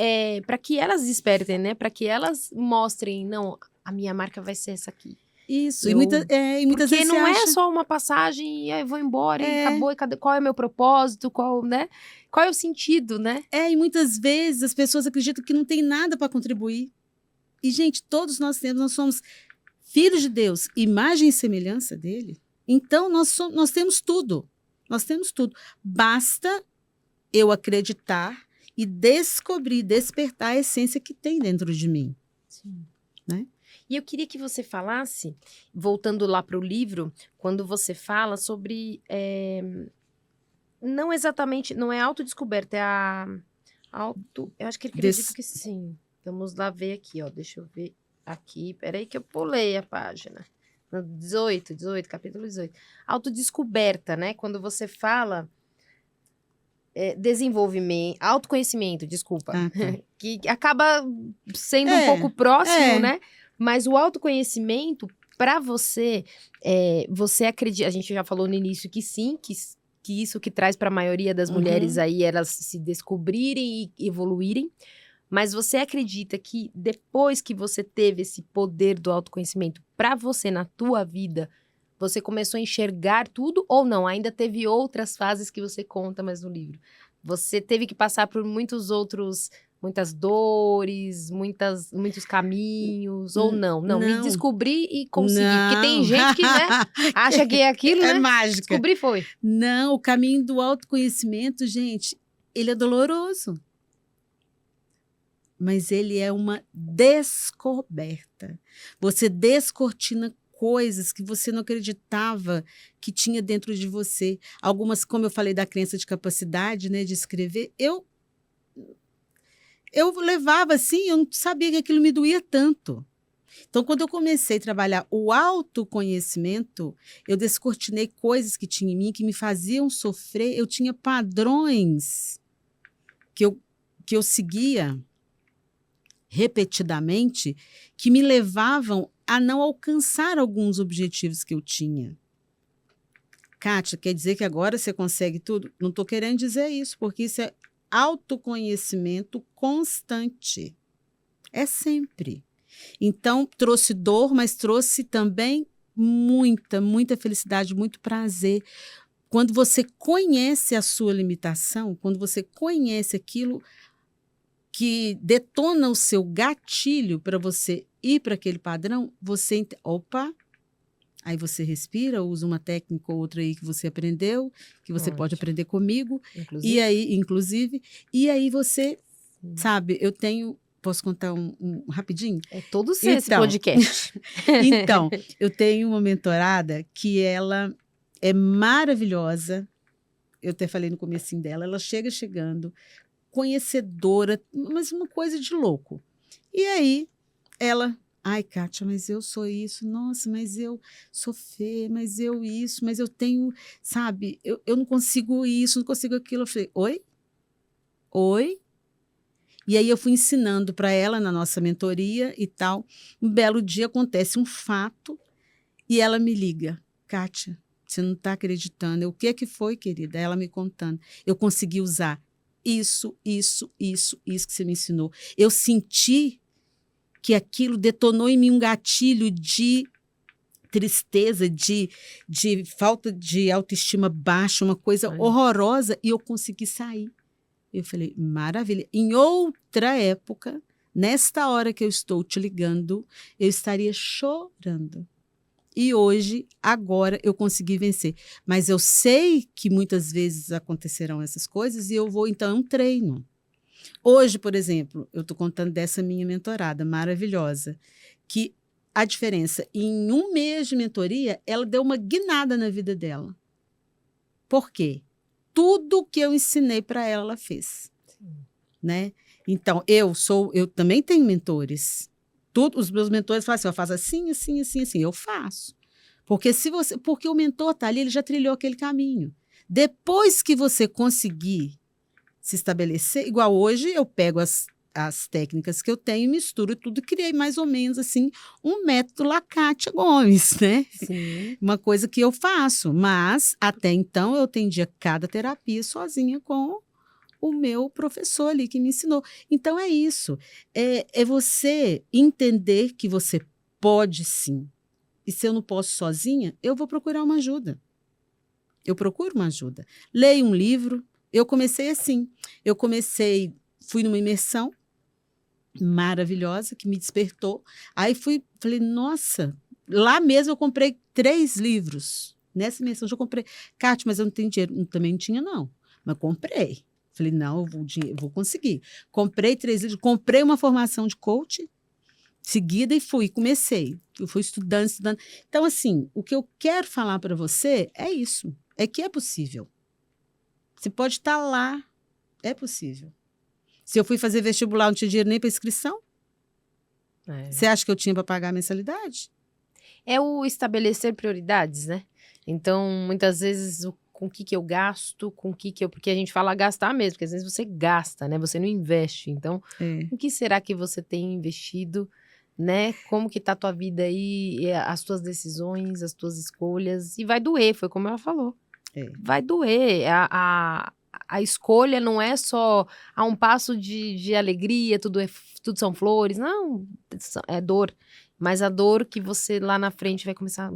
Para que elas despertem, né? Para que elas mostrem, não, a minha marca vai ser essa aqui. Isso. E muitas porque vezes não é só uma passagem e aí eu vou embora e acabou. Qual é o meu propósito? Né? Qual é o sentido, né? E muitas vezes as pessoas acreditam que não tem nada para contribuir. E, gente, todos nós somos filhos de Deus, imagem e semelhança dele. Então, nós temos tudo. Nós temos tudo. Basta eu acreditar e despertar a essência que tem dentro de mim. Sim. Né? E eu queria que você falasse, voltando lá para o livro, quando você fala sobre... não exatamente, não é autodescoberta, é eu acho que ele acredita que sim. Vamos lá ver aqui, ó. Deixa eu ver aqui. Peraí que eu pulei a página. 18, capítulo 18. Autodescoberta, né? Quando você fala desenvolvimento, autoconhecimento, desculpa. Ah, tá. que acaba sendo um pouco próximo, é. né? Mas o autoconhecimento, para você, você acredita... A gente já falou no início que sim, que isso que traz para a maioria das mulheres aí, elas se descobrirem e evoluírem. Mas você acredita que depois que você teve esse poder do autoconhecimento para você na tua vida, você começou a enxergar tudo ou não? Ainda teve outras fases que você conta mais no livro? Você teve que passar por muitas dores, muitos caminhos, ou não? Não, me descobri e consegui. Porque tem gente que, né, acha que é aquilo, né? É mágica. Descobri foi. Não, o caminho do autoconhecimento, gente, ele é doloroso. Mas ele é uma descoberta. Você descortina coisas que você não acreditava que tinha dentro de você. Algumas, como eu falei da crença de capacidade, né, de escrever, eu levava assim, eu não sabia que aquilo me doía tanto. Então, quando eu comecei a trabalhar o autoconhecimento, eu descortinei coisas que tinha em mim que me faziam sofrer. Eu tinha padrões que eu seguia repetidamente, que me levavam a não alcançar alguns objetivos que eu tinha. Kátia, quer dizer que agora você consegue tudo? Não estou querendo dizer isso, porque isso é autoconhecimento constante. É sempre. Então, trouxe dor, mas trouxe também muita felicidade, muito prazer. Quando você conhece a sua limitação, quando você conhece aquilo que detona o seu gatilho para você ir para aquele padrão, você... Opa! Aí você respira, usa uma técnica ou outra aí que você aprendeu, que você pode aprender comigo. Inclusive. E aí você, sabe, eu tenho... Posso contar um rapidinho? É todo seu esse podcast. Então, eu tenho uma mentorada que ela é maravilhosa. Eu até falei no comecinho dela. Ela chegando, conhecedora, mas uma coisa de louco. E aí, ela... Ai, Kátia, mas eu sou isso. Nossa, mas eu sou feia, mas eu isso, mas eu tenho... Sabe, eu não consigo isso, não consigo aquilo. Eu falei, oi? Oi? E aí eu fui ensinando para ela na nossa mentoria e tal. Um belo dia acontece um fato e ela me liga. Kátia, você não está acreditando. O que foi, querida? Ela me contando. Eu consegui usar isso que você me ensinou. Eu senti que aquilo detonou em mim um gatilho de tristeza, de falta de autoestima baixa, uma coisa horrorosa, e eu consegui sair. Eu falei, maravilha. Em outra época, nesta hora que eu estou te ligando, eu estaria chorando. E hoje, agora, eu consegui vencer. Mas eu sei que muitas vezes acontecerão essas coisas e eu vou, então, é um treino. Hoje, por exemplo, eu estou contando dessa minha mentorada maravilhosa, que a diferença, em um mês de mentoria, ela deu uma guinada na vida dela. Por quê? Tudo que eu ensinei para ela, ela fez. Né? Então, eu também tenho mentores. Os meus mentores falam assim, eu faço assim, assim, assim, assim. Eu faço. Porque o mentor está ali, ele já trilhou aquele caminho. Depois que você conseguir se estabelecer, igual hoje, eu pego as técnicas que eu tenho, misturo tudo e criei mais ou menos assim um método Kátia Gomes, né? Sim. Uma coisa que eu faço, mas até então eu atendia cada terapia sozinha com o meu professor ali que me ensinou. Então é isso, é você entender que você pode sim, e se eu não posso sozinha, eu vou procurar uma ajuda. Eu procuro uma ajuda. Leio um livro. Eu comecei assim, fui numa imersão maravilhosa que me despertou. Aí falei, nossa, lá mesmo eu comprei 3 livros. Nessa imersão eu comprei. Kátia, mas eu não tenho dinheiro. Também não tinha, não. Mas comprei. Falei, não, eu vou conseguir. Comprei 3 livros, comprei uma formação de coach, seguida e comecei. Eu fui estudando. Então, assim, o que eu quero falar para você é isso. É que é possível. Você pode estar lá, é possível. Se eu fui fazer vestibular, não tinha dinheiro nem para inscrição? Você acha que eu tinha para pagar a mensalidade? É o estabelecer prioridades, né? Então, muitas vezes, com o que eu gasto, com o que eu... Porque a gente fala gastar mesmo, porque às vezes você gasta, né? Você não investe. Então, o que será que você tem investido, né? Como que tá a tua vida aí, as tuas decisões, as tuas escolhas. E vai doer, foi como ela falou. Vai doer. A escolha não é só a um passo de alegria, tudo são flores. Não, é dor. Mas a dor que você lá na frente vai começar...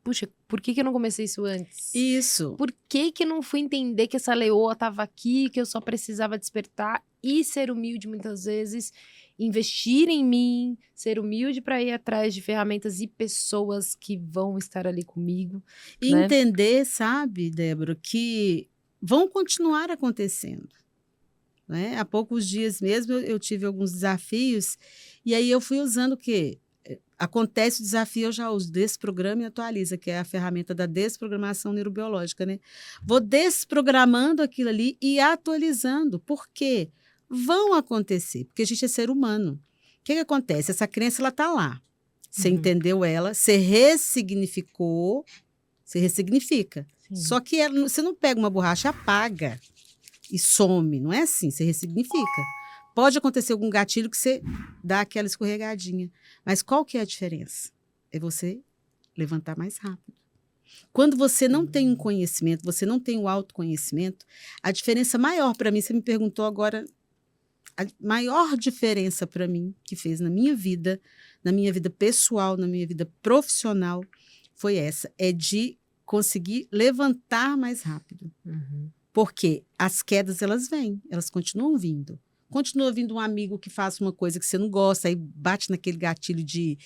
Puxa, por que eu não comecei isso antes? Isso. Por que eu não fui entender que essa leoa estava aqui, que eu só precisava despertar e ser humilde muitas vezes, investir em mim, ser humilde para ir atrás de ferramentas e pessoas que vão estar ali comigo. E né? entender, sabe, Débora, que vão continuar acontecendo. Né? Há poucos dias mesmo eu tive alguns desafios e aí eu fui usando o quê? Acontece o desafio, eu já uso Desprograma e Atualiza, que é a ferramenta da desprogramação neurobiológica, né? Vou desprogramando aquilo ali e atualizando. Por quê? Vão acontecer, porque a gente é ser humano. O que acontece? Essa crença, ela está lá. Você entendeu ela, você ressignificou, você ressignifica. Sim. Só que você não pega uma borracha, apaga e some. Não é assim, você ressignifica. Pode acontecer algum gatilho que você dá aquela escorregadinha. Mas qual que é a diferença? É você levantar mais rápido. Quando você não tem um conhecimento, você não tem o autoconhecimento, a diferença maior para mim, você me perguntou agora, a maior diferença para mim que fez na minha vida pessoal, na minha vida profissional, foi essa. É de conseguir levantar mais rápido. Porque as quedas, elas vêm, elas continuam vindo. Continua vindo um amigo que faça uma coisa que você não gosta, aí bate naquele gatilho de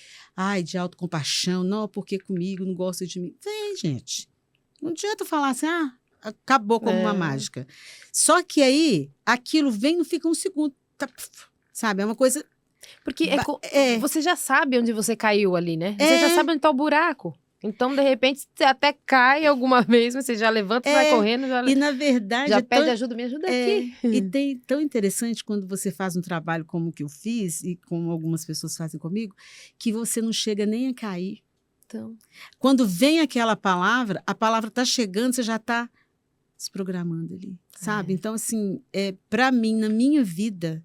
autocompaixão, não, porque comigo não gosta de mim. Vem, gente. Não adianta falar assim, acabou como uma mágica. Só que aí, aquilo vem, não fica um segundo, tá, sabe? É uma coisa... Porque você já sabe onde você caiu ali, né? Você já sabe onde está o buraco. Então, de repente, você até cai alguma vez, mas você já levanta, vai correndo, e na verdade já pede ajuda, me ajuda aqui. E tem tão interessante quando você faz um trabalho como o que eu fiz, e como algumas pessoas fazem comigo, que você não chega nem a cair. Então, quando vem aquela palavra, a palavra está chegando, você já está se programando ali, sabe? Então, assim, para mim, na minha vida,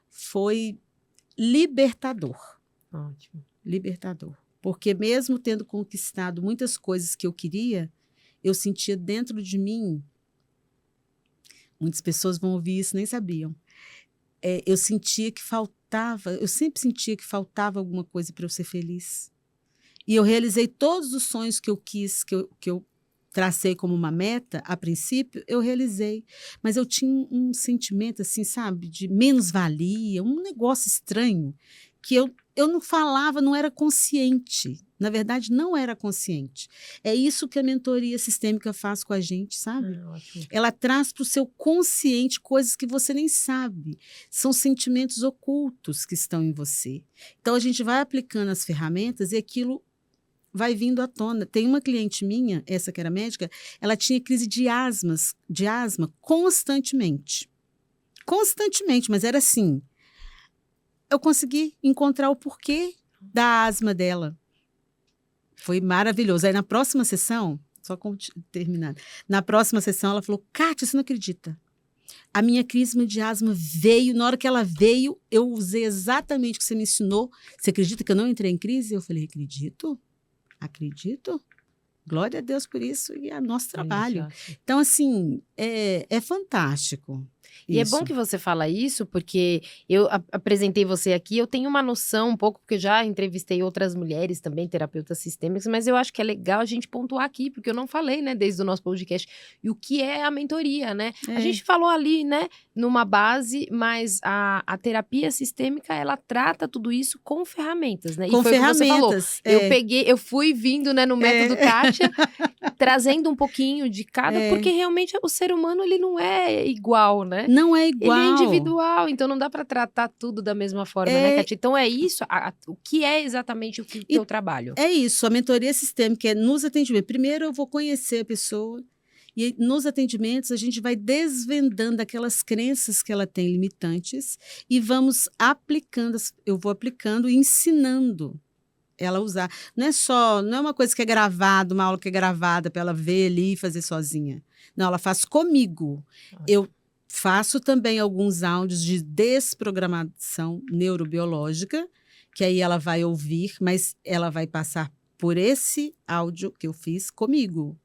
foi libertador. Ótimo. Libertador. Porque mesmo tendo conquistado muitas coisas que eu queria, eu sentia dentro de mim, muitas pessoas vão ouvir isso, nem sabiam, eu sentia que faltava, eu sempre sentia que faltava alguma coisa para eu ser feliz. E eu realizei todos os sonhos que eu quis, que eu tracei como uma meta, a princípio, eu realizei. Mas eu tinha um sentimento, assim, sabe, de menos-valia, um negócio estranho, que eu não falava, não era consciente. Na verdade, não era consciente. É isso que a mentoria sistêmica faz com a gente, sabe? Ótimo. Ela traz para o seu consciente coisas que você nem sabe. São sentimentos ocultos que estão em você. Então, a gente vai aplicando as ferramentas e aquilo vai vindo à tona. Tem uma cliente minha, essa que era médica, ela tinha crise de asma constantemente. Constantemente, mas era assim. Eu consegui encontrar o porquê da asma dela. Foi maravilhoso. Aí na próxima sessão, só terminando, na próxima sessão ela falou, Kátia, você não acredita? A minha crise de asma veio, na hora que ela veio, eu usei exatamente o que você me ensinou. Você acredita que eu não entrei em crise? Eu falei, acredito. Glória a Deus por isso e é nosso trabalho. Então, assim, é fantástico. E é bom que você fala isso, porque eu apresentei você aqui, eu tenho uma noção um pouco, porque eu já entrevistei outras mulheres também, terapeutas sistêmicos, mas eu acho que é legal a gente pontuar aqui, porque eu não falei, né, desde o nosso podcast, e o que é a mentoria, né? A gente falou ali, né, numa base, mas a terapia sistêmica, ela trata tudo isso com ferramentas, né? Com e foi ferramentas. O que você falou. Eu fui vindo, né, no método Kátia, trazendo um pouquinho de cada, porque realmente o ser humano, ele não é igual, né? Não é igual. Ele é individual, então não dá para tratar tudo da mesma forma, né, Kátia? Então é isso, o que é exatamente o que eu trabalho? É isso, a mentoria sistêmica é nos atendimentos. Primeiro eu vou conhecer a pessoa e nos atendimentos a gente vai desvendando aquelas crenças que ela tem limitantes e vamos aplicando, eu vou aplicando e ensinando ela usar. Não é uma coisa que é gravada, uma aula que é gravada para ela ver ali e fazer sozinha. Não, ela faz comigo. Eu faço também alguns áudios de desprogramação neurobiológica, que aí ela vai ouvir, mas ela vai passar por esse áudio que eu fiz comigo.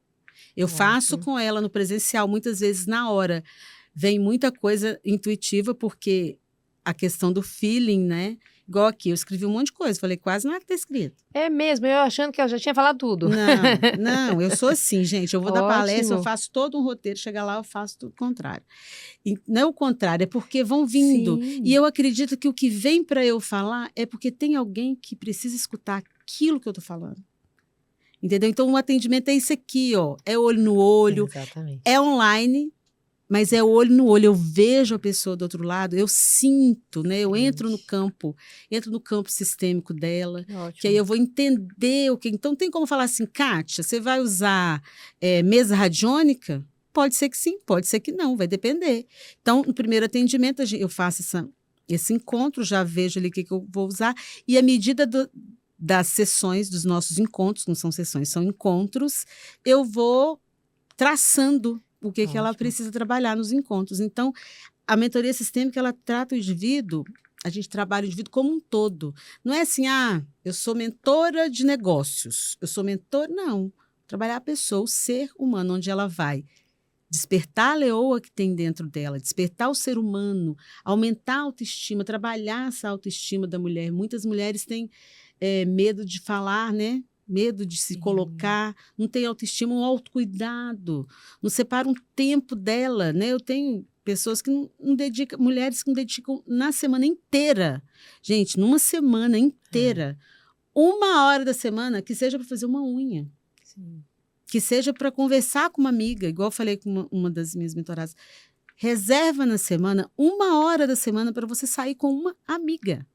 Eu faço com ela no presencial, muitas vezes na hora. Vem muita coisa intuitiva, porque a questão do feeling, né? Igual aqui, eu escrevi um monte de coisa, falei quase nada que tá escrito. É mesmo, eu achando que ela já tinha falado tudo. Não, eu sou assim, gente. Eu vou dar palestra, eu faço todo um roteiro, chega lá, eu faço tudo o contrário. E não é o contrário, é porque vão vindo. Sim. E eu acredito que o que vem para eu falar é porque tem alguém que precisa escutar aquilo que eu tô falando. Entendeu? Então, o atendimento é isso aqui, ó. É olho no olho, Exatamente. é online, mas é olho no olho. Eu vejo a pessoa do outro lado, eu sinto, né? Eu entro no campo sistêmico dela, Ótimo. que aí eu vou entender o que. Então, tem como falar assim, Kátia, você vai usar mesa radiônica? Pode ser que sim, pode ser que não, vai depender. Então, no primeiro atendimento, eu faço esse encontro, já vejo ali o que eu vou usar, e à medida das sessões, dos nossos encontros, não são sessões, são encontros, eu vou traçando o que ela precisa trabalhar nos encontros. Então, a mentoria sistêmica, ela trata o indivíduo, a gente trabalha o indivíduo como um todo. Não é assim, eu sou mentora de negócios, eu sou mentora, não. Trabalhar a pessoa, o ser humano, onde ela vai despertar a leoa que tem dentro dela, despertar o ser humano, aumentar a autoestima, trabalhar essa autoestima da mulher. Muitas mulheres têm medo de falar, né? Medo de se colocar, não tem autoestima, um autocuidado, não separa um tempo dela, né? Eu tenho pessoas que não dedicam, mulheres que não dedicam na semana inteira. Gente, numa semana inteira, 1 hora da semana, que seja para fazer uma unha. Sim. Que seja para conversar com uma amiga, igual eu falei com uma das minhas mentoradas. Reserva na semana 1 hora da semana para você sair com uma amiga.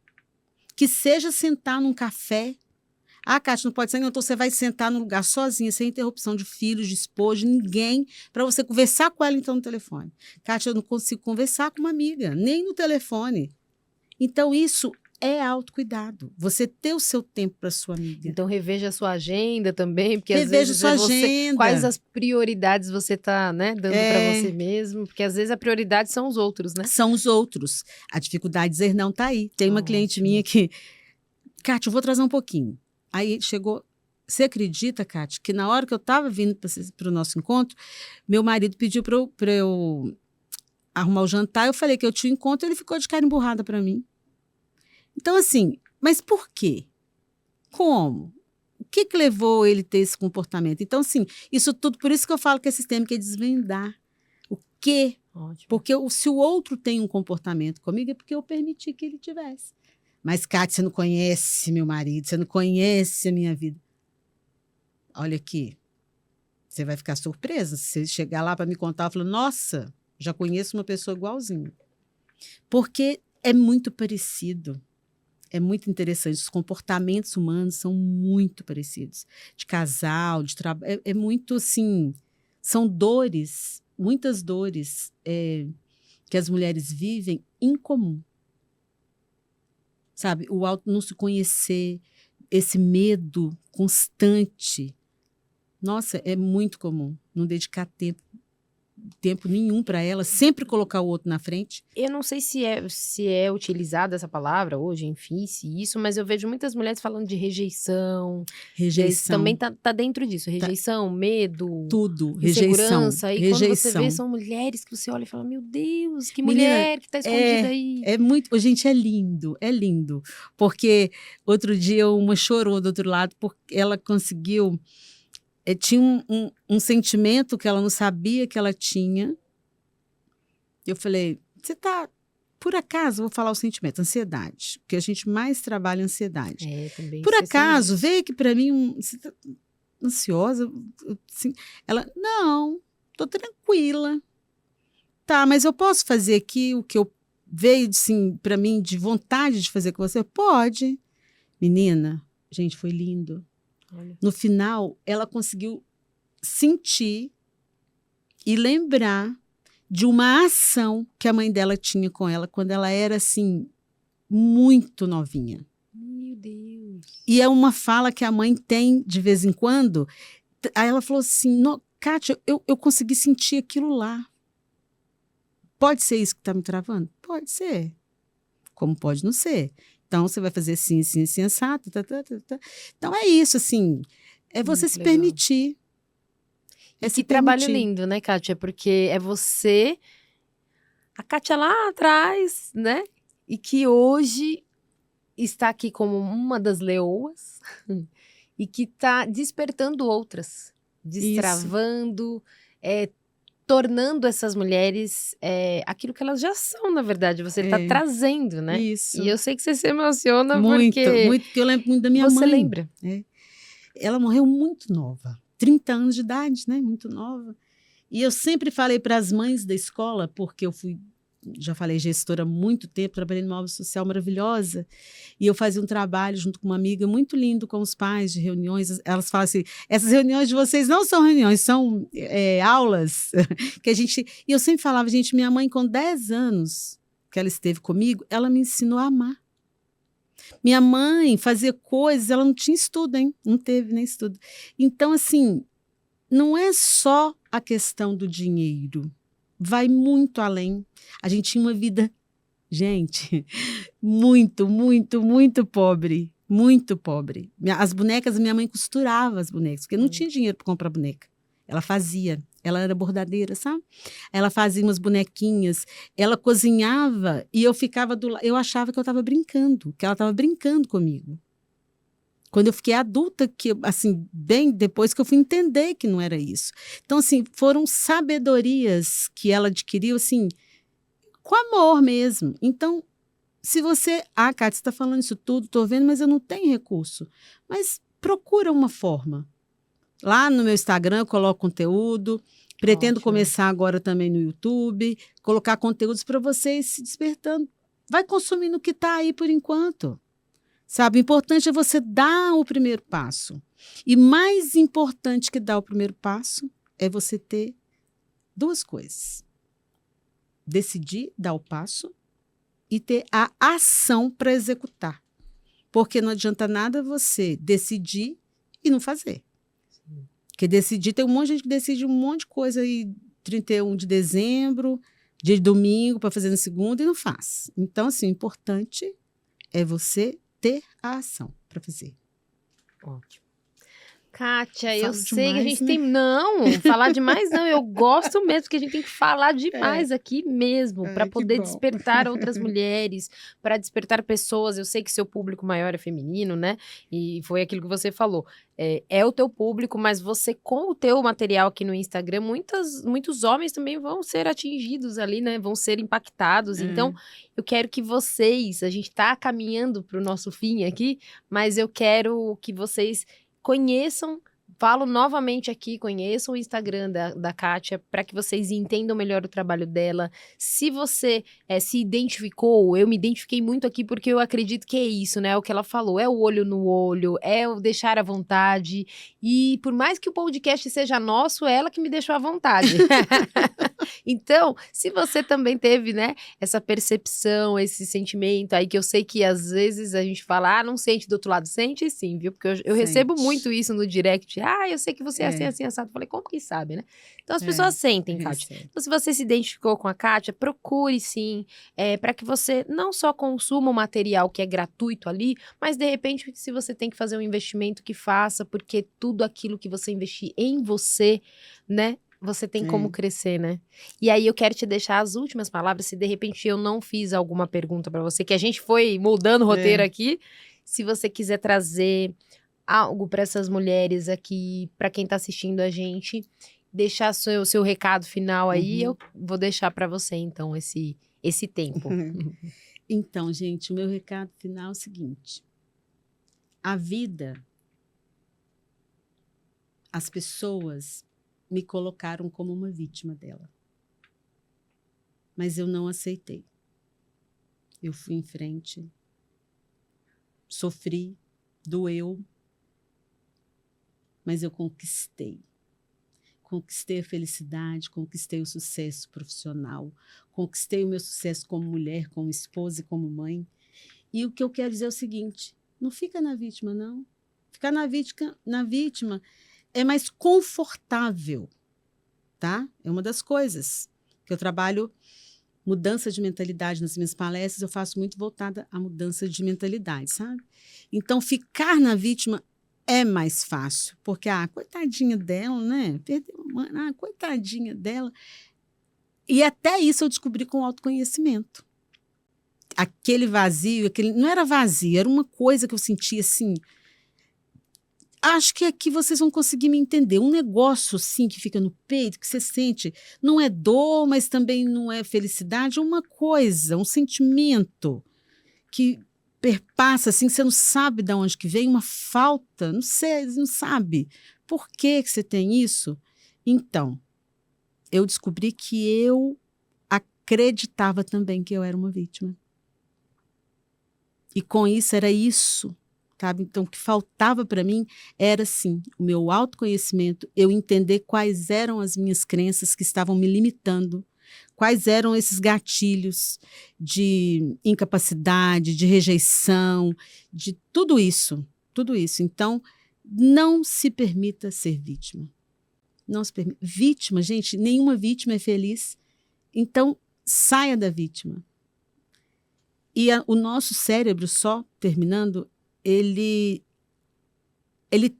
Que seja sentar num café. Kátia, não pode ser, então você vai sentar num lugar sozinha, sem interrupção de filhos, de esposo, de ninguém, para você conversar com ela então no telefone. Kátia, eu não consigo conversar com uma amiga, nem no telefone. Então, isso é autocuidado. Você ter o seu tempo para sua amiga. Então, reveja a sua agenda também, porque Reveja às vezes sua agenda. Quais as prioridades você está, né, dando para você mesmo, porque às vezes a prioridade são os outros, né? São os outros. A dificuldade de dizer não está aí. Tem uma cliente minha que... Kátia, eu vou trazer um pouquinho. Aí chegou... Você acredita, Kátia, que na hora que eu estava vindo para o nosso encontro, meu marido pediu para eu arrumar o jantar, eu falei que eu tinha encontro, ele ficou de cara emburrada para mim. Então, assim, mas por quê? Como? O que levou ele a ter esse comportamento? Então, assim, isso tudo, por isso que eu falo que é sistêmico, é desvendar. O quê? Ótimo. Porque se o outro tem um comportamento comigo, é porque eu permiti que ele tivesse. Mas, Kátia, você não conhece meu marido, você não conhece a minha vida. Olha aqui, você vai ficar surpresa se você chegar lá para me contar e falar, nossa, já conheço uma pessoa igualzinha. Porque é muito parecido. É muito interessante. Os comportamentos humanos são muito parecidos. De casal, de trabalho. É muito assim. São dores, muitas dores que as mulheres vivem em comum. Sabe? O auto não se conhecer, esse medo constante. Nossa, é muito comum. Não dedicar tempo nenhum para ela, sempre colocar o outro na frente. Eu não sei se é utilizada essa palavra hoje, enfim, se isso, mas eu vejo muitas mulheres falando de rejeição. Rejeição. Também tá dentro disso, rejeição, medo. Tudo, insegurança. rejeição. E quando você vê, são mulheres que você olha e fala, meu Deus, que Menina, mulher que tá escondida aí. É muito, gente, é lindo, porque outro dia uma chorou do outro lado, porque ela conseguiu... tinha um sentimento que ela não sabia que ela tinha. Eu falei, você tá... Por acaso, vou falar o sentimento, ansiedade. Porque a gente mais trabalha ansiedade. Também. Por acaso, veio aqui para mim, você tá ansiosa? Assim, ela, não, tô tranquila. Tá, mas eu posso fazer aqui o que eu veio, assim, para mim, de vontade de fazer com você? Pode. Menina, gente, foi lindo. Olha. No final, ela conseguiu sentir e lembrar de uma ação que a mãe dela tinha com ela quando ela era, assim, muito novinha. Meu Deus. E é uma fala que a mãe tem de vez em quando. Aí ela falou assim, Kátia, eu consegui sentir aquilo lá. Pode ser isso que está me travando? Pode ser. Como pode não ser. Então, você vai fazer assim, assim, assim, assado. Então, é isso, assim. É você Muito se legal. permitir. E que trabalho lindo, né, Kátia? Porque é você, a Kátia lá atrás, né? E que hoje está aqui como uma das leoas e que está despertando outras, destravando, tornando essas mulheres aquilo que elas já são, na verdade. Você está trazendo, né? Isso. E eu sei que você se emociona muito, porque... Muito, porque eu lembro muito da minha mãe. Você lembra? Ela morreu muito nova. 30 anos de idade, né? Muito nova. E eu sempre falei para as mães da escola, porque eu fui, já falei, gestora há muito tempo, trabalhei numa obra social maravilhosa, e eu fazia um trabalho junto com uma amiga muito lindo com os pais de reuniões. Elas falam assim, essas reuniões de vocês não são reuniões, são aulas que a gente... E eu sempre falava, gente, minha mãe com 10 anos que ela esteve comigo, ela me ensinou a amar. Minha mãe fazia coisas, ela não tinha estudo, hein? Não teve nem estudo. Então, assim, não é só a questão do dinheiro. Vai muito além. A gente tinha uma vida, gente, muito, muito, muito pobre. Muito pobre. As bonecas, minha mãe costurava as bonecas, porque não tinha dinheiro para comprar boneca. Ela fazia. Ela era bordadeira, sabe? Ela fazia umas bonequinhas, ela cozinhava e eu ficava do lado. Eu achava que eu estava brincando, que ela estava brincando comigo. Quando eu fiquei adulta, que assim, bem depois que eu fui entender que não era isso. Então, assim, foram sabedorias que ela adquiriu, assim, com amor mesmo. Então, se você... Kátia, você está falando isso tudo, estou vendo, mas eu não tenho recurso. Mas procura uma forma. Lá no meu Instagram eu coloco conteúdo, pretendo começar agora também no YouTube, colocar conteúdos para vocês se despertando. Vai consumindo o que está aí por enquanto. Sabe, o importante é você dar o primeiro passo. E mais importante que dar o primeiro passo é você ter duas coisas. Decidir dar o passo e ter a ação para executar. Porque não adianta nada você decidir e não fazer. Porque decidir, tem um monte de gente que decide um monte de coisa aí, 31 de dezembro, dia de domingo, para fazer na segunda, e não faz. Então, assim, o importante é você ter a ação para fazer. Ótimo. Kátia, eu Falo sei que a demais, gente né? tem... Não, falar demais não. Eu gosto mesmo que a gente tem que falar demais aqui mesmo, para poder despertar outras mulheres, para despertar pessoas. Eu sei que seu público maior é feminino, né? E foi aquilo que você falou. É o teu público, mas você, com o teu material aqui no Instagram, muitos homens também vão ser atingidos ali, né? Vão ser impactados. Então, eu quero que vocês... A gente está caminhando para o nosso fim aqui, mas eu quero que vocês conheçam, falo novamente aqui, conheçam o Instagram da Kátia para que vocês entendam melhor o trabalho dela. Se você se identificou, eu me identifiquei muito aqui porque eu acredito que é isso, né? É o que ela falou, é o olho no olho, é o deixar à vontade. E por mais que o podcast seja nosso, é ela que me deixou à vontade. Então, se você também teve, né, essa percepção, esse sentimento aí, que eu sei que às vezes a gente fala, não sente do outro lado, sente sim, viu? Porque eu recebo muito isso no direct, eu sei que você é assim, assim, assado. Falei, como que sabe, né? Então as pessoas sentem, Kátia. Então, se você se identificou com a Kátia, procure sim, para que você não só consuma o material que é gratuito ali, mas de repente, se você tem que fazer um investimento, que faça, porque tudo aquilo que você investir em você, né, você tem como crescer, né? E aí eu quero te deixar as últimas palavras, se de repente eu não fiz alguma pergunta para você, que a gente foi moldando o roteiro aqui, se você quiser trazer algo para essas mulheres aqui, para quem tá assistindo a gente, deixar seu recado final aí, eu vou deixar para você então esse tempo. Então, gente, o meu recado final é o seguinte: a vida, as pessoas me colocaram como uma vítima dela. Mas eu não aceitei. Eu fui em frente, sofri, doeu, mas eu conquistei. Conquistei a felicidade, conquistei o sucesso profissional, conquistei o meu sucesso como mulher, como esposa e como mãe. E o que eu quero dizer é o seguinte: Não fica na vítima, não. Ficar na vítima é mais confortável, tá? É uma das coisas que eu trabalho, mudança de mentalidade nas minhas palestras, eu faço muito voltada à mudança de mentalidade, sabe? Então, ficar na vítima é mais fácil, porque, coitadinha dela, né? Perdeu a mãe, coitadinha dela. E até isso eu descobri com o autoconhecimento. Aquele vazio, não era vazio, era uma coisa que eu sentia assim. Acho que aqui vocês vão conseguir me entender. Um negócio assim que fica no peito, que você sente, não é dor, mas também não é felicidade, é uma coisa, um sentimento que perpassa assim, você não sabe de onde que vem, uma falta, não sei, não sabe. Por que você tem isso? Então, eu descobri que eu acreditava também que eu era uma vítima. E com isso era isso, sabe? Então, o que faltava para mim era, sim, o meu autoconhecimento, eu entender quais eram as minhas crenças que estavam me limitando, quais eram esses gatilhos de incapacidade, de rejeição, de tudo isso, tudo isso. Então, não se permita ser vítima. Não se permita. Vítima, gente, nenhuma vítima é feliz. Então, saia da vítima. E o nosso cérebro, só terminando, ele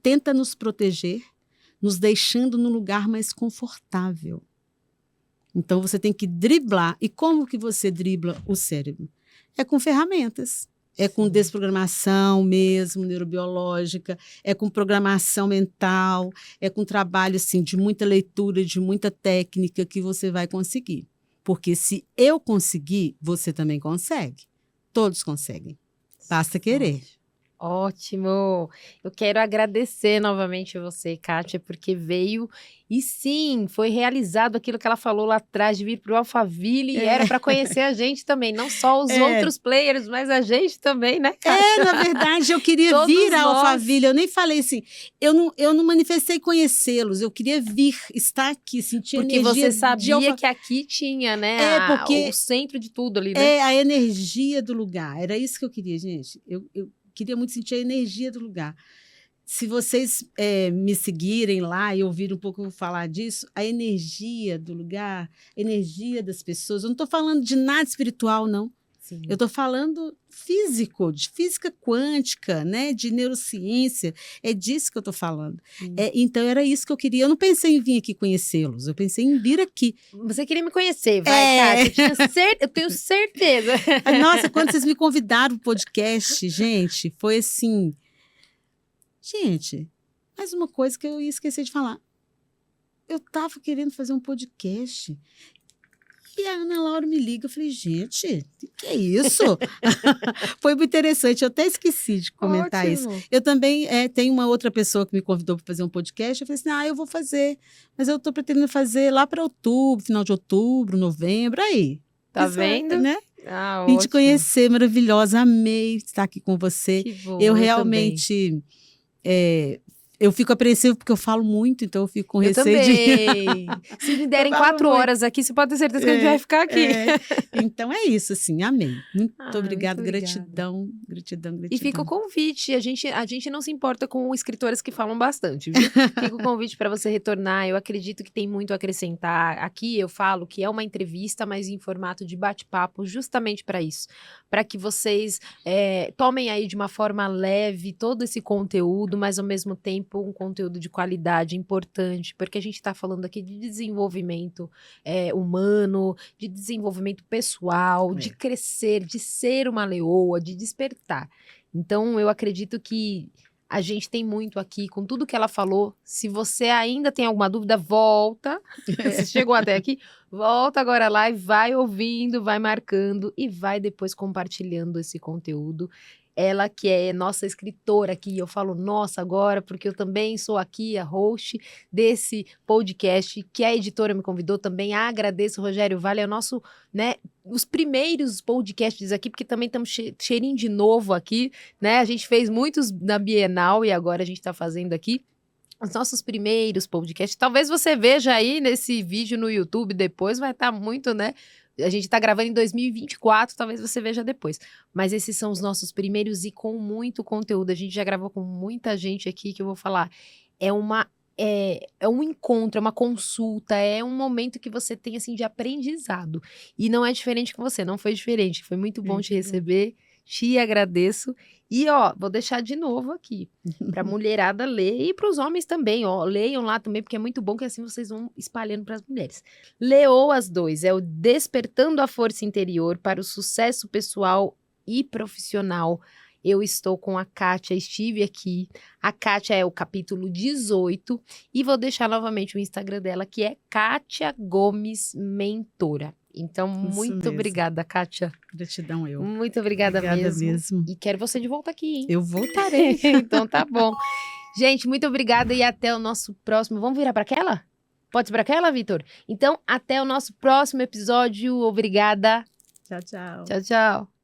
tenta nos proteger, nos deixando num lugar mais confortável. Então, você tem que driblar. E como que você dribla o cérebro? É com ferramentas. É com desprogramação mesmo, neurobiológica, é com programação mental, é com trabalho assim, de muita leitura, de muita técnica que você vai conseguir. Porque se eu conseguir, você também consegue. Todos conseguem. Basta querer. Ótimo! Eu quero agradecer novamente a você, Kátia, porque veio e sim, foi realizado aquilo que ela falou lá atrás, de vir para o Alphaville, e era para conhecer a gente também, não só os outros players, mas a gente também, né, Kátia? Na verdade, eu queria vir ao Alphaville, eu nem falei assim, eu não manifestei conhecê-los, eu queria vir, estar aqui, sentir porque energia. Porque você sabia que aqui tinha, né, o centro de tudo ali, né? É a energia do lugar, era isso que eu queria, gente. Eu queria muito sentir a energia do lugar. Se vocês me seguirem lá e ouvirem um pouco eu falar disso, a energia do lugar, a energia das pessoas, eu não estou falando de nada espiritual, não. Sim. Eu estou falando físico, de física quântica, né, de neurociência, é disso que eu estou falando. Então, era isso que eu queria. Eu não pensei em vir aqui conhecê-los, eu pensei em vir aqui. Você queria me conhecer, vai, Kátia, eu tenho certeza. Nossa, quando vocês me convidaram para o podcast, gente, foi assim... Gente, mais uma coisa que eu ia esquecer de falar. Eu estava querendo fazer um podcast... E a Ana Laura me liga, eu falei, gente, o que é isso? Foi muito interessante, eu até esqueci de comentar isso. Eu também tenho uma outra pessoa que me convidou para fazer um podcast, eu falei assim, eu vou fazer, mas eu estou pretendendo fazer lá para outubro, final de outubro, novembro, aí. Tá vendo? Né? Vim te conhecer, maravilhosa, amei estar aqui com você. Que bom, eu realmente... Eu fico apreensiva porque eu falo muito, então eu fico com receio também. Se me derem 4 horas aqui, você pode ter certeza que a gente vai ficar aqui. Então é isso, assim, amém. Muito obrigada, gratidão. E fica o convite, a gente não se importa com escritoras que falam bastante, viu? Fica o convite para você retornar, eu acredito que tem muito a acrescentar. Aqui eu falo que é uma entrevista, mas em formato de bate-papo, justamente para isso. Para que vocês tomem aí de uma forma leve todo esse conteúdo, mas ao mesmo tempo um conteúdo de qualidade importante, porque a gente está falando aqui de desenvolvimento humano, de desenvolvimento pessoal, de crescer, de ser uma leoa, de despertar. Então, eu acredito que a gente tem muito aqui, com tudo que ela falou. Se você ainda tem alguma dúvida, volta. Você chegou até aqui, volta agora lá e vai ouvindo, vai marcando e vai depois compartilhando esse conteúdo. Ela que é nossa escritora aqui, eu falo nossa agora, porque eu também sou aqui a host desse podcast, que a editora me convidou também. Agradeço, Rogério Vale, é o nosso, né, os primeiros podcasts aqui, porque também estamos cheirinho de novo aqui, né? A gente fez muitos na Bienal e agora a gente está fazendo aqui os nossos primeiros podcasts. Talvez você veja aí nesse vídeo no YouTube depois, vai estar muito, né? A gente tá gravando em 2024, talvez você veja depois. Mas esses são os nossos primeiros e com muito conteúdo. A gente já gravou com muita gente aqui que eu vou falar. É um encontro, é uma consulta, é um momento que você tem, assim, de aprendizado. E não é diferente com você, não foi diferente. Foi muito bom te receber, te agradeço. E, ó, vou deixar de novo aqui, pra mulherada ler e pros homens também, ó. Leiam lá também, porque é muito bom que assim vocês vão espalhando pras mulheres. Leou as 2, é o Despertando a Força Interior para o Sucesso Pessoal e Profissional. Eu estou com a Kátia, estive aqui. A Kátia é o capítulo 18 e vou deixar novamente o Instagram dela, que é Kátia Gomes Mentora. Então, muito mesmo. Obrigada, Kátia. Gratidão eu. Muito obrigada mesmo. E quero você de volta aqui, hein? Eu voltarei. Então tá bom. Gente, muito obrigada e até o nosso próximo. Vamos virar para aquela? Pode ser para aquela, Vitor? Então, até o nosso próximo episódio. Obrigada. Tchau, tchau. Tchau, tchau.